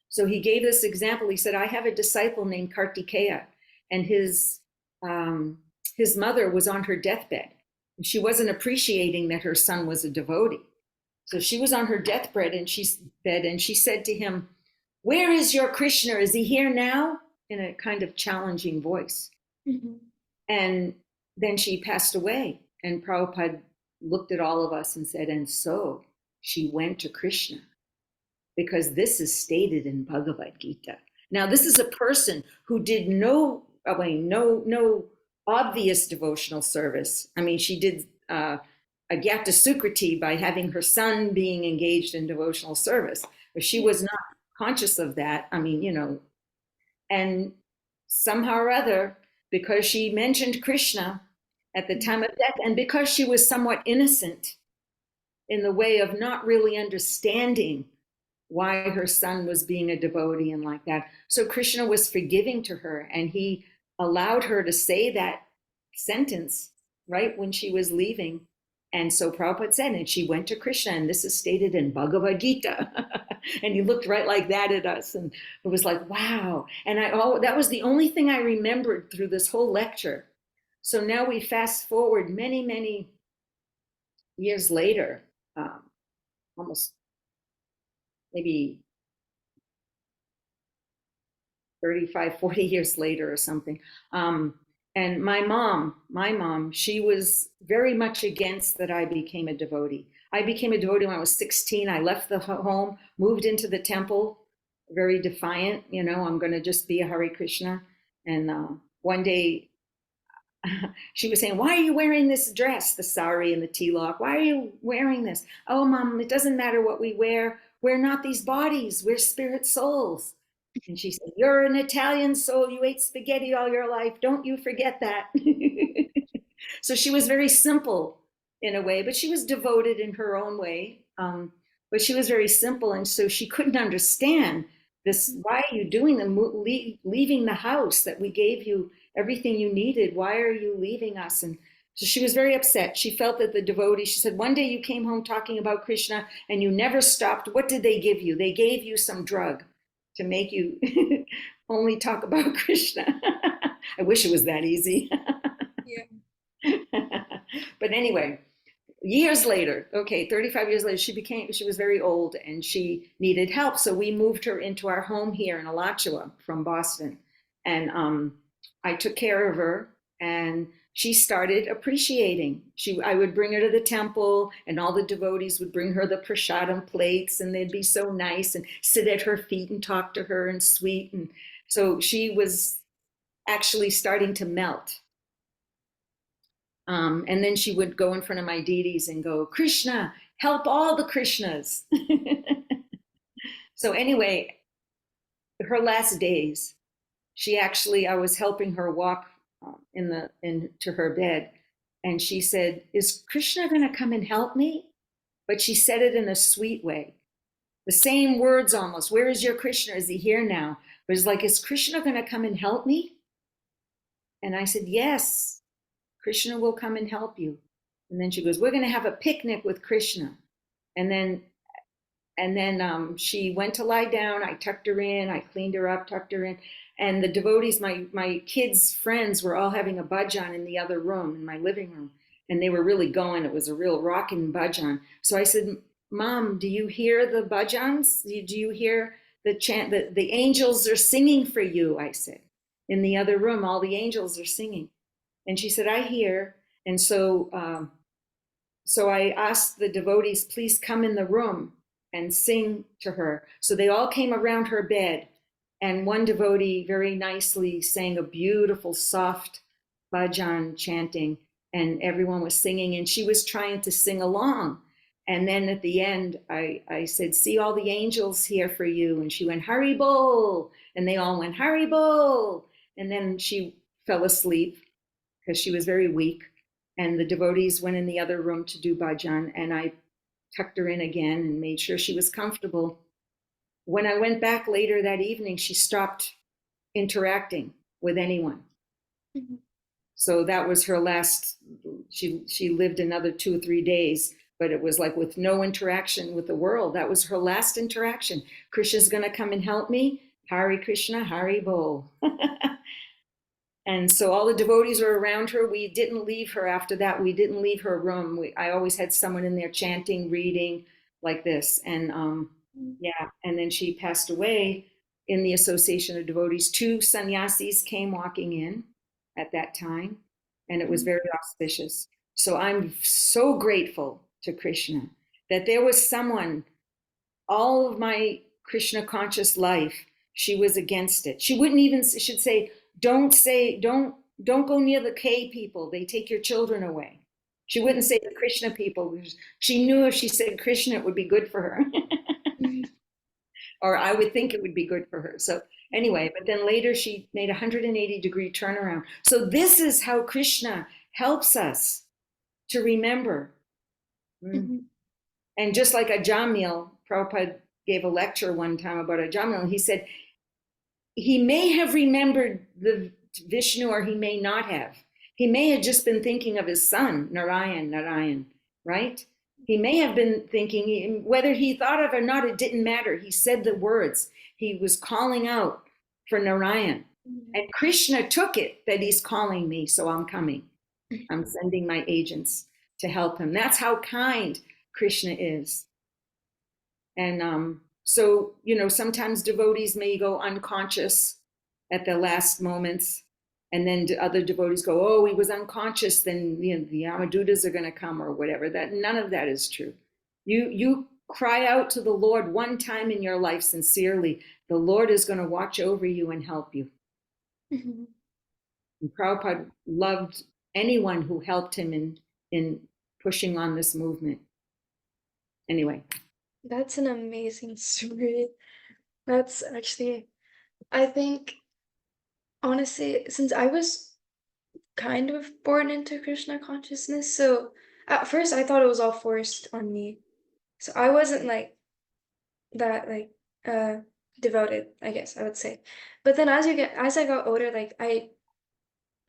so he gave this example. He said, I have a disciple named Kartikeya, and his mother was on her deathbed. And she wasn't appreciating that her son was a devotee. So she was on her deathbed and she said to him, where is your Krishna? Is he here now? In a kind of challenging voice. Mm-hmm. And then she passed away. And Prabhupada looked at all of us and said, and so she went to Krishna. Because this is stated in Bhagavad Gita. Now, this is a person who did no obvious devotional service. I mean, she did a gyata sukriti by having her son being engaged in devotional service, but she was not conscious of that. I mean, and somehow or other, because she mentioned Krishna at the time of death, and because she was somewhat innocent in the way of not really understanding why her son was being a devotee and like that. So Krishna was forgiving to her, and he allowed her to say that sentence right when she was leaving. And so Prabhupada said, and she went to Krishna, and this is stated in Bhagavad Gita. And he looked right like that at us, and it was like, wow. And that was the only thing I remembered through this whole lecture. So now we fast forward many, many years later, almost maybe 35, 40 years later or something. And my mom, she was very much against that I became a devotee. I became a devotee when I was 16. I left the home, moved into the temple, very defiant, I'm going to just be a Hare Krishna. And one day she was saying, why are you wearing this dress, the sari and the tilak? Why are you wearing this? Oh, Mom, it doesn't matter what we wear. We're not these bodies. We're spirit souls. And she said, you're an Italian soul. You ate spaghetti all your life. Don't you forget that. So she was very simple in a way, but she was devoted in her own way. But she was very simple. And so she couldn't understand this. Why are you doing leaving the house that we gave you everything you needed? Why are you leaving us? And so she was very upset. She felt that the devotee, she said, one day you came home talking about Krishna and you never stopped. What did they give you? They gave you some drug to make you only talk about Krishna. I wish it was that easy. Yeah. But anyway, years later, 35 years later, she was very old and she needed help. So we moved her into our home here in Alachua from Boston. And I took care of her, and she started appreciating. I would bring her to the temple, and all the devotees would bring her the prasadam plates, and they'd be so nice and sit at her feet and talk to her and sweet. And so she was actually starting to melt. And then she would go in front of my deities and go, Krishna, help all the Krishnas. So anyway, her last days, I was helping her walk into her bed, and she said, is Krishna going to come and help me? But she said it in a sweet way. The same words almost. Where is your Krishna? Is he here now? But it's like, is Krishna going to come and help me? And I said, yes, Krishna will come and help you. And then she goes, we're going to have a picnic with Krishna. And then And then she went to lie down. I tucked her in. I cleaned her up, tucked her in. And the devotees, my kids' friends, were all having a bhajan in the other room, in my living room. And they were really going. It was a real rockin' bhajan. So I said, Mom, do you hear the bhajans? Do you hear the chant? The angels are singing for you, I said. In the other room, all the angels are singing. And she said, I hear. And so I asked the devotees, please come in the room and sing to her. So they all came around her bed. And one devotee very nicely sang a beautiful, soft bhajan chanting. And everyone was singing. And she was trying to sing along. And then at the end, I said, see all the angels here for you. And she went, Hari Bol. And they all went, Hari Bol. And then she fell asleep because she was very weak. And the devotees went in the other room to do bhajan. And I tucked her in again and made sure she was comfortable. When I went back later that evening, she stopped interacting with anyone. Mm-hmm. So that was her last, she lived another 2 or 3 days, but it was like with no interaction with the world. That was her last interaction. Krishna's going to come and help me. Hare Krishna, Hari Bol. And so all the devotees were around her. We didn't leave her after that. We didn't leave her room. I always had someone in there chanting, reading like this. And yeah, and then she passed away in the Association of Devotees. 2 sannyasis came walking in at that time, and it was very auspicious. So I'm so grateful to Krishna that there was someone, all of my Krishna conscious life, she was against it. She wouldn't even, she'd say, don't go near the K people. They take your children away. She wouldn't say the Krishna people. She knew if she said Krishna, it would be good for her. Or I would think it would be good for her. So anyway, but then later she made a 180-degree turnaround. So this is how Krishna helps us to remember. Mm-hmm. And just like Ajamil, Prabhupada gave a lecture one time about Ajamil, and he said, he may have remembered the Vishnu or he may not have. He may have just been thinking of his son, Narayan, right? He may have been thinking, whether he thought of it or not, it didn't matter. He said the words. He was calling out for Narayan. Mm-hmm. And Krishna took it that he's calling me, so I'm coming. I'm sending my agents to help him. That's how kind Krishna is. And so, sometimes devotees may go unconscious at the last moments. And then other devotees go, oh, he was unconscious, then the Amadutas are going to come or whatever. That none of that is true. You cry out to the Lord one time in your life sincerely. The Lord is going to watch over you and help you. Mm-hmm. And Prabhupada loved anyone who helped him in pushing on this movement. Anyway. That's an amazing story. That's actually, I think, honestly, since I was kind of born into Krishna consciousness, so at first I thought it was all forced on me. So I wasn't like that, like devoted, I guess I would say. But then as I got older,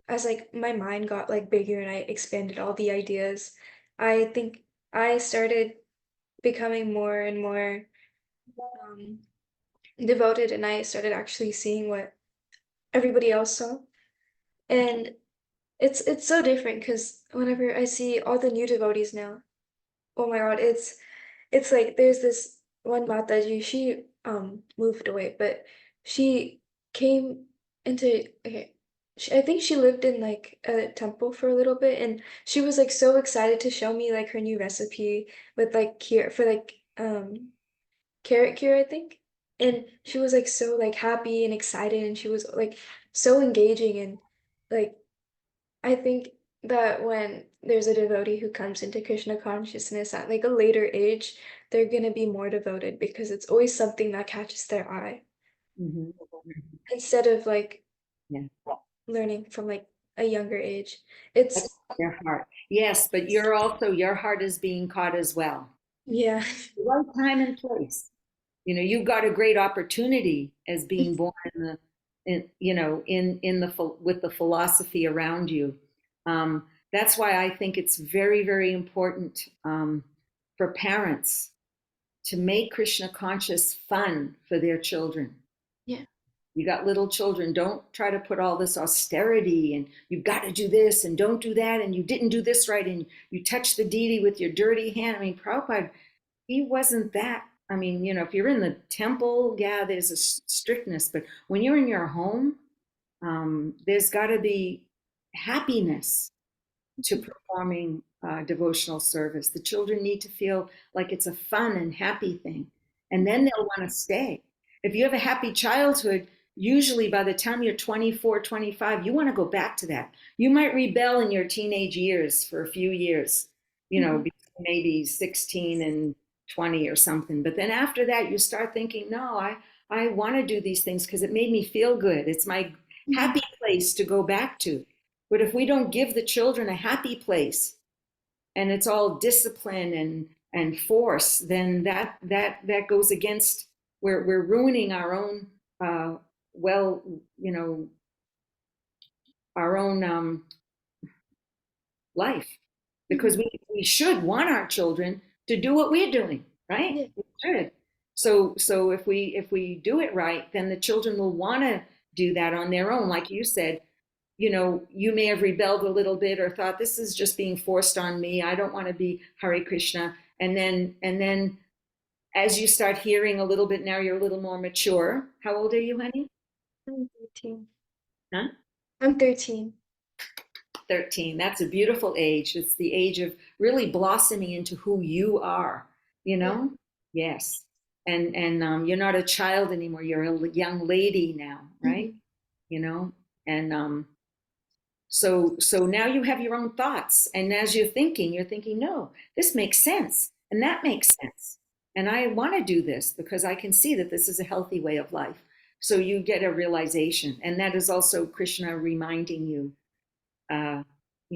as my mind got like bigger and I expanded all the ideas, I think I started becoming more and more devoted, and I started actually seeing what everybody else saw. And it's so different because whenever I see all the new devotees now, oh my god, it's like there's this one Mataji, she moved away, but she came into I think she lived in like a temple for a little bit, and she was like so excited to show me like her new recipe with like carrot cure, I think. And she was like so like happy and excited, and she was like so engaging. And like I think that when there's a devotee who comes into Krishna consciousness at like a later age, they're gonna be more devoted because it's always something that catches their eye. Mm-hmm. Instead of like learning from like a younger age. It's your heart. Yes, but your heart is being caught as well. Yeah. The right time and place. You've got a great opportunity as being born with the philosophy around you. That's why I think it's very, very important for parents to make Krishna conscious fun for their children. Yeah. You got little children, don't try to put all this austerity and you've got to do this and don't do that and you didn't do this right and you touch the deity with your dirty hand. I mean, Prabhupada, he wasn't that. I mean, you know, if you're in the temple, yeah, there's a strictness, but when you're in your home, there's got to be happiness to performing devotional service. The children need to feel like it's a fun and happy thing, and then they'll want to stay. If you have a happy childhood, usually by the time you're 24, 25, you want to go back to that. You might rebel in your teenage years for a few years, you know, maybe 16 and 20 or something. But then after that, you start thinking, no, I want to do these things because it made me feel good. It's my happy place to go back to. But if we don't give the children a happy place and it's all discipline and force, then that goes against, we're ruining our own, you know, our own life. Because we should want our children to do what we're doing, right? Yeah. We should. So if we do it right, then the children will want to do that on their own. Like you said, you know, you may have rebelled a little bit or thought this is just being forced on me. I don't want to be Hare Krishna. And then as you start hearing a little bit, now you're a little more mature. How old are you, honey? I'm 13. Huh? I'm 13. 13. That's a beautiful age. It's the age of really blossoming into who you are, you know? Yeah. Yes. And you're not a child anymore. You're a young lady now, right? You know? And so now you have your own thoughts. And as you're thinking, no, this makes sense. And that makes sense. And I want to do this because I can see that this is a healthy way of life. So you get a realization. And that is also Krishna reminding you,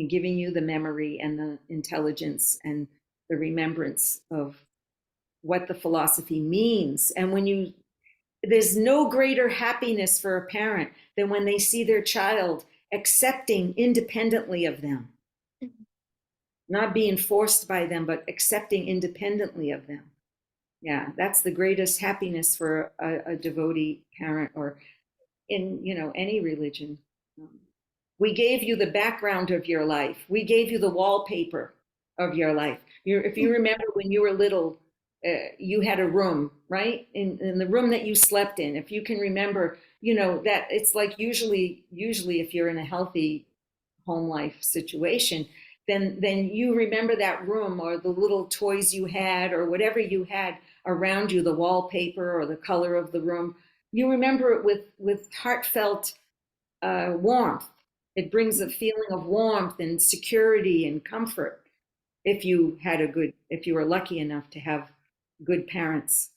giving you the memory and the intelligence and the remembrance of what the philosophy means. And there's no greater happiness for a parent than when they see their child accepting independently of them, not being forced by them, but accepting independently of them. Yeah, that's the greatest happiness for a devotee parent, or in, you know, any religion. We gave you the background of your life. We gave you the wallpaper of your life. If you remember when you were little, you had a room, right? In the room that you slept in. If you can remember, you know, that it's like usually if you're in a healthy home life situation, then you remember that room or the little toys you had or whatever you had around you, the wallpaper or the color of the room. You remember it with heartfelt warmth. It brings a feeling of warmth and security and comfort if you were lucky enough to have good parents,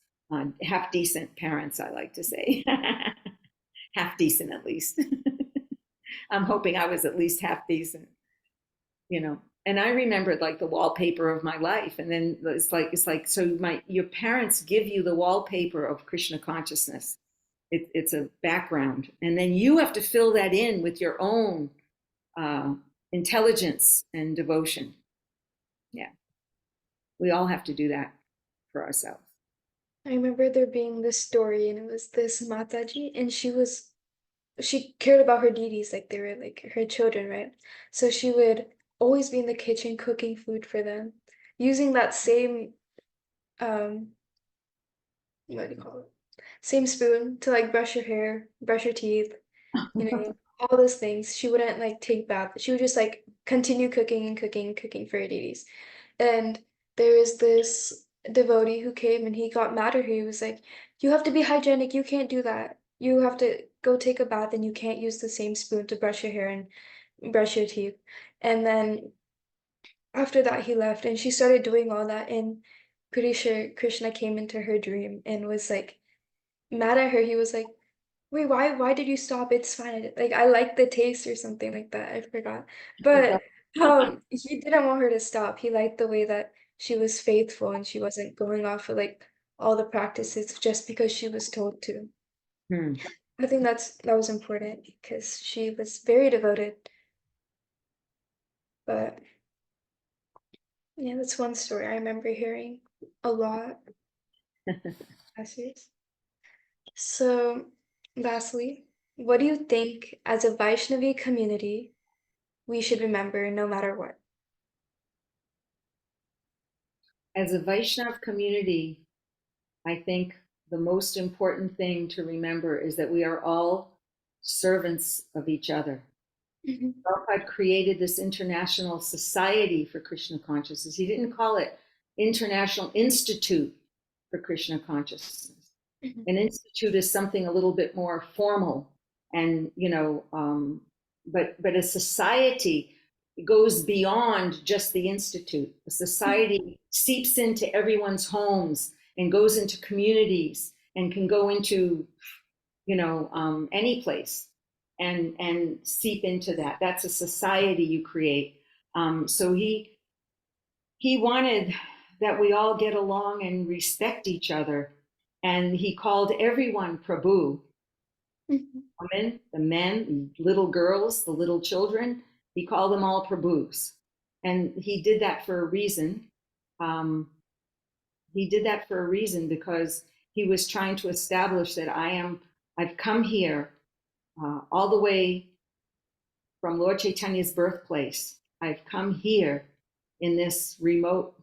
half decent parents, I like to say. Half decent at least. I'm hoping I was at least half decent, you know. And I remembered like the wallpaper of my life. And then it's like so your parents give you the wallpaper of Krishna consciousness. It's a background. And then you have to fill that in with your own intelligence and devotion. Yeah. We all have to do that for ourselves. I remember there being this story, and it was this Mataji, and she cared about her deities like they were like her children, right? So she would always be in the kitchen cooking food for them, using that same what do you call it? Same spoon to like brush your hair, brush your teeth, you know, all those things. She wouldn't like take bath. She would just like continue cooking and cooking and cooking for her deities. And there was this devotee who came and he got mad at her. He was like, "You have to be hygienic. You can't do that. You have to go take a bath and you can't use the same spoon to brush your hair and brush your teeth." And then after that, he left and she started doing all that. And pretty sure Krishna came into her dream and was like mad at her. He was like, "Wait, why did you stop? It's fine. Like I like the taste or something like that. I forgot." But he didn't want her to stop. He liked the way that she was faithful and she wasn't going off of like all the practices just because she was told to. Hmm. I think that was important because she was very devoted. But yeah, that's one story I remember hearing a lot. Gracias. So, lastly, what do you think as a Vaishnavi community we should remember no matter what? As a Vaishnav community, I think the most important thing to remember is that we are all servants of each other. Mhm. Prabhupada created this international society for Krishna consciousness. He didn't call it International Institute for Krishna consciousness. Mhm. An institute is something a little bit more formal, and but a society goes beyond just the institute. A society seeps into everyone's homes and goes into communities and can go into any place and seep into that. That's a society you create. So he wanted that we all get along and respect each other, and he called everyone Prabhu. Mhm. Women, the men, the little girls, the little children. He called them all Prabhus, and he did that for a reason. Um, he did that for a reason because he was trying to establish that I've come here all the way from Lord Chaitanya's birthplace. I've come here in this remote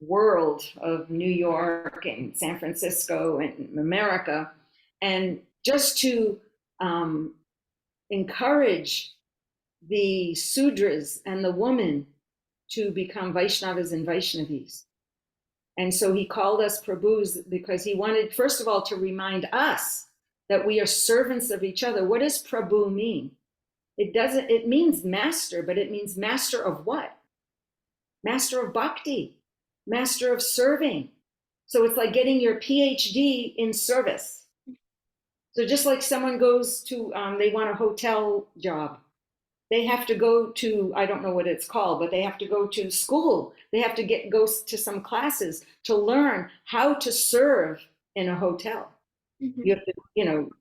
world of New York and San Francisco and America, and just to encourage the Sudras and the women to become Vaishnavas and Vaishnavis. And so he called us Prabhus because he wanted, first of all, to remind us that we are servants of each other. What does Prabhu mean? It means master, but it means master of what? Master of bhakti, master of serving. So it's like getting your PhD in service. So just like someone goes to, they want a hotel job, they have to go to, I don't know what it's called, but they have to go to school. They have to go to some classes to learn how to serve in a hotel. Mhm. You have to,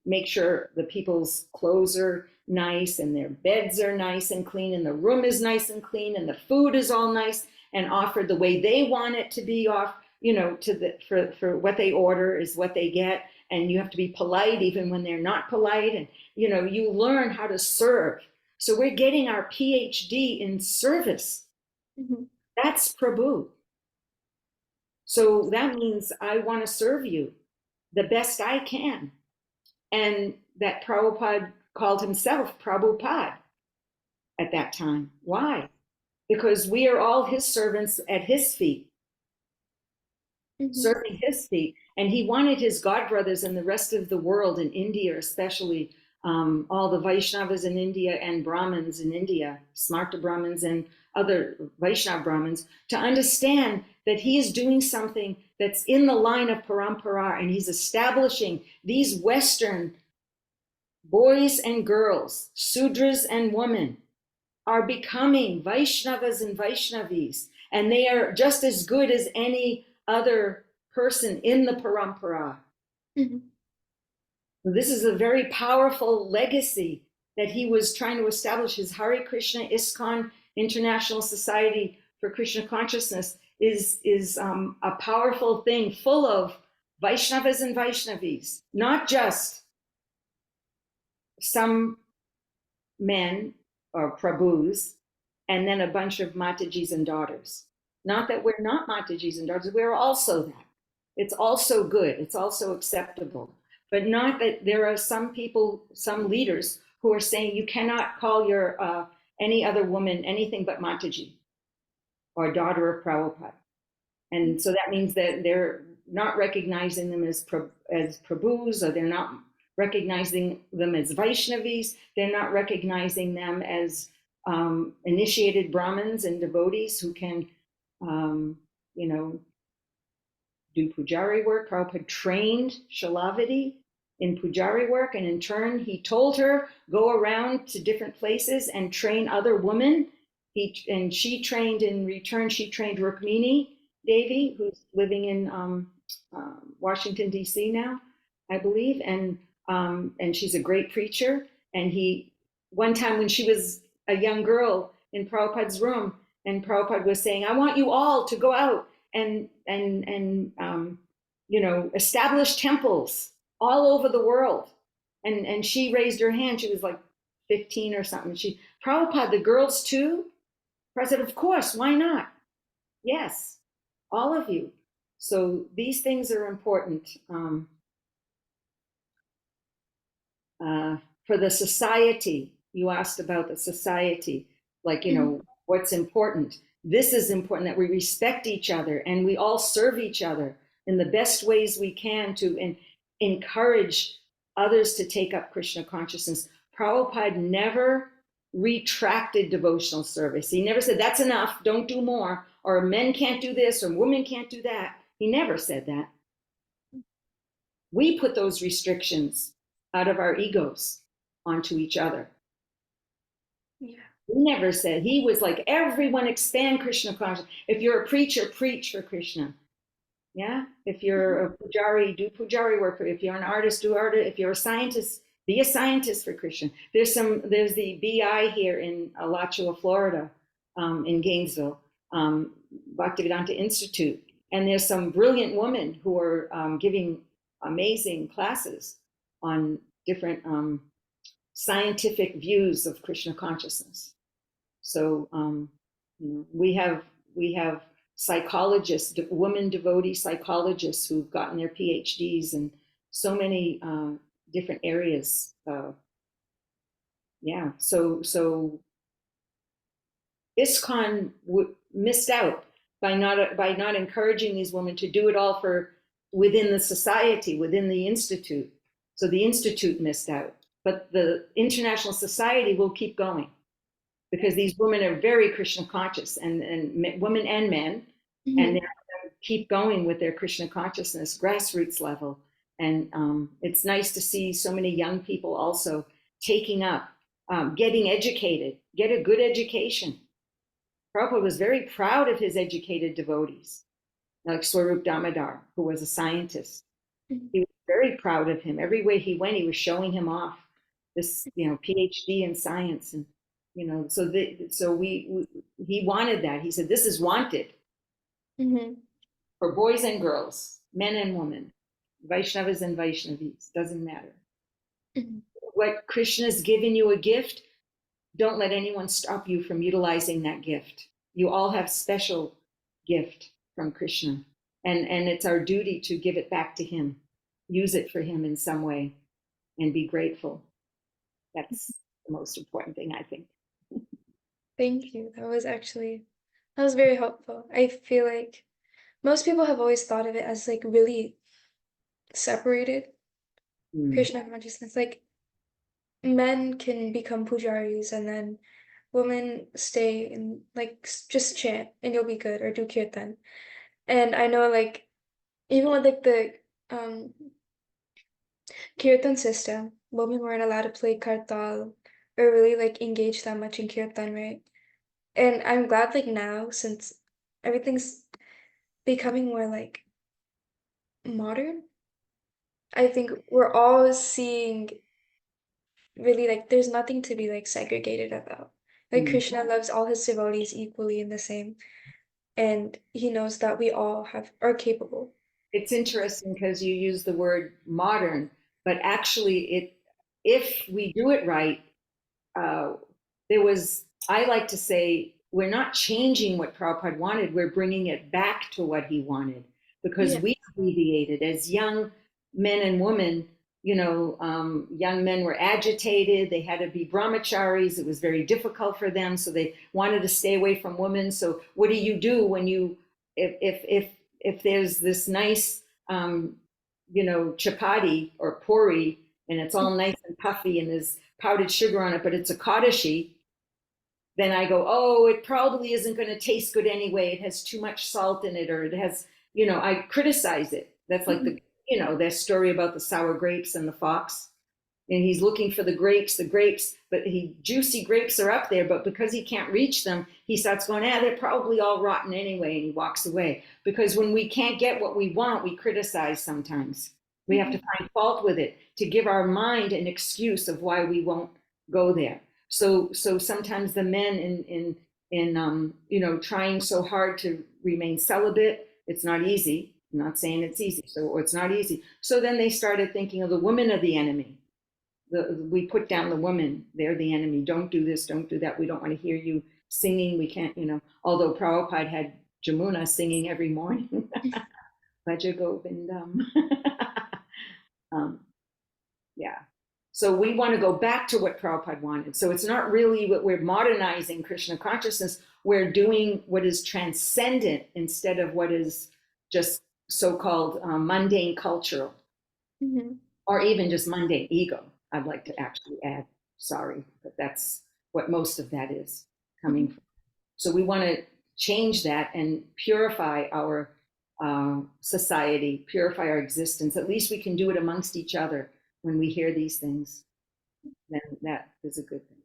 make sure the people's clothes are nice and their beds are nice and clean and the room is nice and clean and the food is all nice and offered the way they want it to be off, for what they order is what they get. And you have to be polite even when they're not polite. And, you learn how to serve. So we're getting our PhD in service. Mhm. That's Prabhu. So that means I want to serve you the best I can. And that Prabhupada called himself Prabhupada at that time. Why? Because we are all his servants at his feet, Mhm. serving his feet. And he wanted his godbrothers and the rest of the world, in India especially, all the Vaishnavas in India and Brahmins in India, smṛtir Brahmins and other Vaishnav Brahmins, to understand that he is doing something that's in the line of parampara, and he's establishing these Western boys and girls, Sudras and women, are becoming Vaishnavas and Vaishnavis, and they are just as good as any other person in the parampara. Mhm. This is a very powerful legacy that he was trying to establish. His Hare Krishna ISKCON International Society for Krishna Consciousness is a powerful thing full of Vaishnavas and Vaishnavis, not just some men or Prabhus and then a bunch of Matajis and daughters. Not that we're not Matajis and daughters, we're also that. It's also good, it's also acceptable. But not that there are some people, some leaders who are saying you cannot call your any other woman anything but Mataji or daughter of Prabhupada. And so that means that they're not recognizing them as Prabhus, or they're not recognizing them as Vaishnavis. They're not recognizing them as initiated Brahmins and devotees who can, you know, do pujari work. Prabhupada trained Shalavati in pujari work, and in turn, he told her, go around to different places and train other women. And she trained, in return, she trained Rukmini Devi, who's living in Washington, D.C. now, I believe. And she's a great preacher. And one time when she was a young girl in Prabhupada's room, and Prabhupada was saying, I want you all to go out and establish temples all over the world. And she raised her hand. She was like 15 or something. Prabhupada, the girls too? I said, of course, why not? Yes, all of you. So these things are important for the society. You asked about the society, like, what's important. This is important, that we respect each other and we all serve each other in the best ways we can to encourage others to take up Krishna consciousness. Prabhupada never retracted devotional service. He never said, that's enough, don't do more, or men can't do this, or women can't do that. He never said that. We put those restrictions out of our egos onto each other. Yeah. He never said, he was like, everyone expand Krishna consciousness. If you're a preacher, preach for Krishna. Yeah. If you're a pujari, do pujari work. If you're an artist, do art. If you're a scientist, be a scientist for Krishna. There's the BI here in Alachua, Florida, in Gainesville, Bhaktivedanta Institute. And there's some brilliant women who are giving amazing classes on different scientific views of Krishna consciousness. So we have psychologists, women devotee psychologists who've gotten their PhDs in so many different areas. So ISKCON missed out by not encouraging these women to do it all within the society, within the institute. So the institute missed out, but the international society will keep going, because these women are very Krishna conscious, and women and men, and they're going to keep going with their Krishna consciousness, grassroots level. And it's nice to see so many young people also taking up, getting educated, get a good education. Prabhupada was very proud of his educated devotees, like Swarup Damodar, who was a scientist. He was very proud of him. Every way he went, he was showing him off this, PhD in science. And he wanted that. He said, this is wanted for boys and girls, men and women, Vaishnavas and Vaishnavis, doesn't matter. What Krishna's given you a gift, don't let anyone stop you from utilizing that gift. You all have special gift from Krishna, and it's our duty to give it back to him, use it for him in some way, and be grateful. That's the most important thing, I think. Thank you. That was very helpful. I feel like most people have always thought of it as like really separated. Krishna consciousness. Like men can become pujaris and then women stay and like just chant and you'll be good, or do kirtan. And I know like even with like the kirtan system, women weren't allowed to play kartal or really like engage that much in kirtan, right? And I'm glad like now, since everything's becoming more like modern, I think we're all seeing really like there's nothing to be like segregated about. Like Krishna loves all his devotees equally and the same, and he knows that we all are capable. It's interesting because you use the word modern, but actually if we do it right, I like to say, we're not changing what Prabhupada wanted, we're bringing it back to what he wanted, because we deviated as young men and women. Young men were agitated, they had to be brahmacharis, it was very difficult for them, so they wanted to stay away from women. So what do when if there's this nice chapati or puri, and it's all nice and puffy and there's powdered sugar on it, but it's a kadashi, then I go, oh, it probably isn't going to taste good anyway, it has too much salt in it, or it has, I criticize it. That's like that story about the sour grapes and the fox. And he's looking for the grapes, but juicy grapes are up there, but because he can't reach them, he starts going, they're probably all rotten anyway, and he walks away. Because when we can't get what we want, we criticize sometimes. We have to find fault with it to give our mind an excuse of why we won't go there. So sometimes the men in trying so hard to remain celibate, it's not easy. I'm not saying it's easy, or it's not easy. So then they started thinking of the women of the enemy. We put down the women. They're the enemy. Don't do this, don't do that. We don't want to hear you singing. We can't, although Prabhupada had Jamuna singing every morning. Bhaja Govindam. Yeah. So we want to go back to what Prabhupada wanted. So it's not really what we're modernizing Krishna consciousness. We're doing what is transcendent instead of what is just so-called mundane cultural, or even just mundane ego. I'd like to actually add, sorry, but that's what most of that is coming from. So we want to change that and purify our society, purify our existence. At least we can do it amongst each other when we hear these things. Then that is a good thing.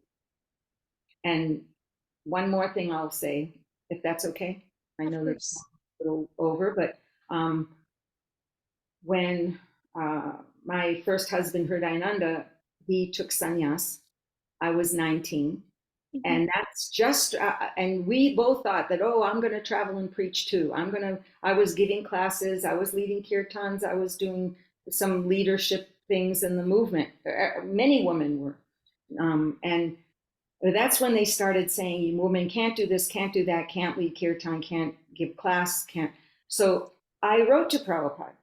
And one more thing I'll say, if that's okay. I know that's a little over, but when my first husband, Hridayananda, he took sannyas, I was 19. And that's just, and we both thought that, oh, I'm going to travel and preach too. I was giving classes, I was leading kirtans, I was doing some leadership things in the movement. Many women were. And that's when they started saying, you women can't do this, can't do that, can't lead kirtan, can't give class, can't. So I wrote to Prabhupada.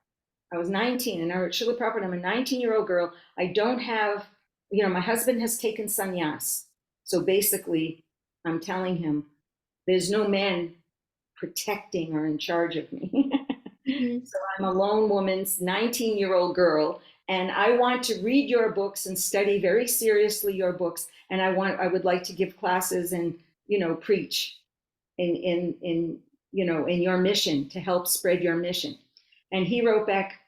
I was 19 and I wrote, Srila Prabhupada, I'm a 19-year-old girl. I don't have, my husband has taken sannyas. So basically, I'm telling him, there's no man protecting or in charge of me. So I'm a lone woman's 19-year-old girl, and I want to read your books and study very seriously your books. And I would like to give classes and, preach in your mission, to help spread your mission. And he wrote back,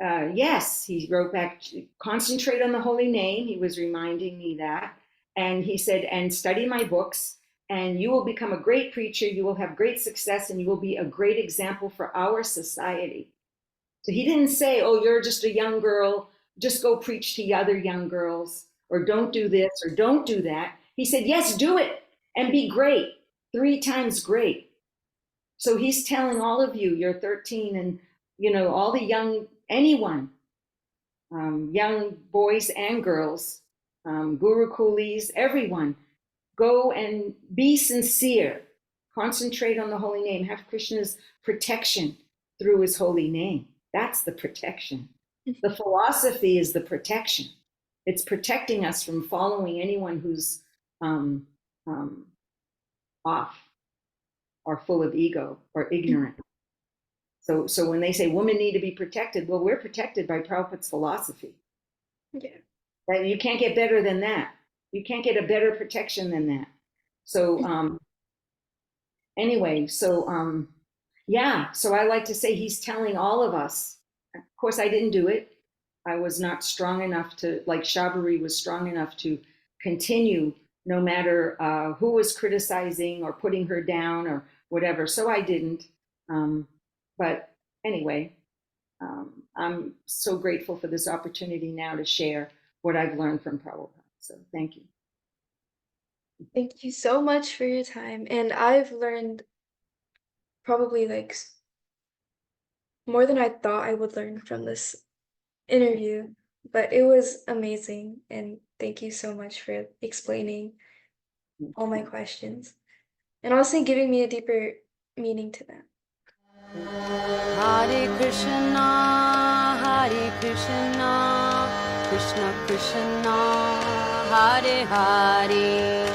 yes, he wrote back, concentrate on the holy name. He was reminding me that. And he said, and study my books, and you will become a great preacher. You will have great success, and you will be a great example for our society. So he didn't say, oh, you're just a young girl, just go preach to other young girls, or don't do this, or don't do that. He said, yes, do it, and be great, 3 times great. So he's telling all of you, you're 13, and, all the anyone, young boys and girls, guru coolies, everyone, go and be sincere. Concentrate on the holy name. Have Krishna's protection through his holy name. That's the protection. The philosophy is the protection. It's protecting us from following anyone who's off or full of ego or ignorant. So when they say women need to be protected, well, we're protected by Prabhupada's philosophy. Yeah. That you can't get better than that. You can't get a better protection than that. So anyway, so so I like to say he's telling all of us. Of course, I didn't do it. I was not strong enough to, like Shabari was strong enough to continue no matter who was criticizing or putting her down or whatever. So I didn't. But anyway, I'm so grateful for this opportunity now to share what I've learned from Prabhupada. So thank you. Thank you so much for your time. And I've learned probably more than I thought I would learn from this interview, but it was amazing. And thank you so much for explaining all my questions and also giving me a deeper meaning to them. Hare Krishna, Krishna Krishna, Hare Hare,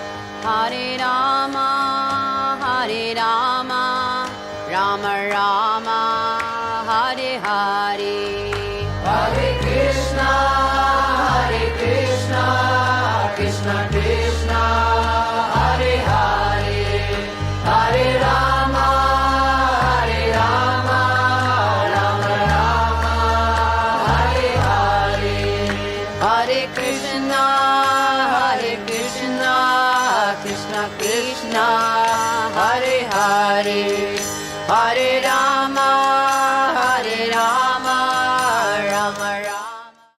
Hare Rama, Rama Rama, Hare Hare. Hare Krishna, Krishna Krishna, Hare Hare, Hare Rama, Rama Rama, Hare Hare. Hare Krishna, Krishna Krishna, Hare Hare, Hare Rama.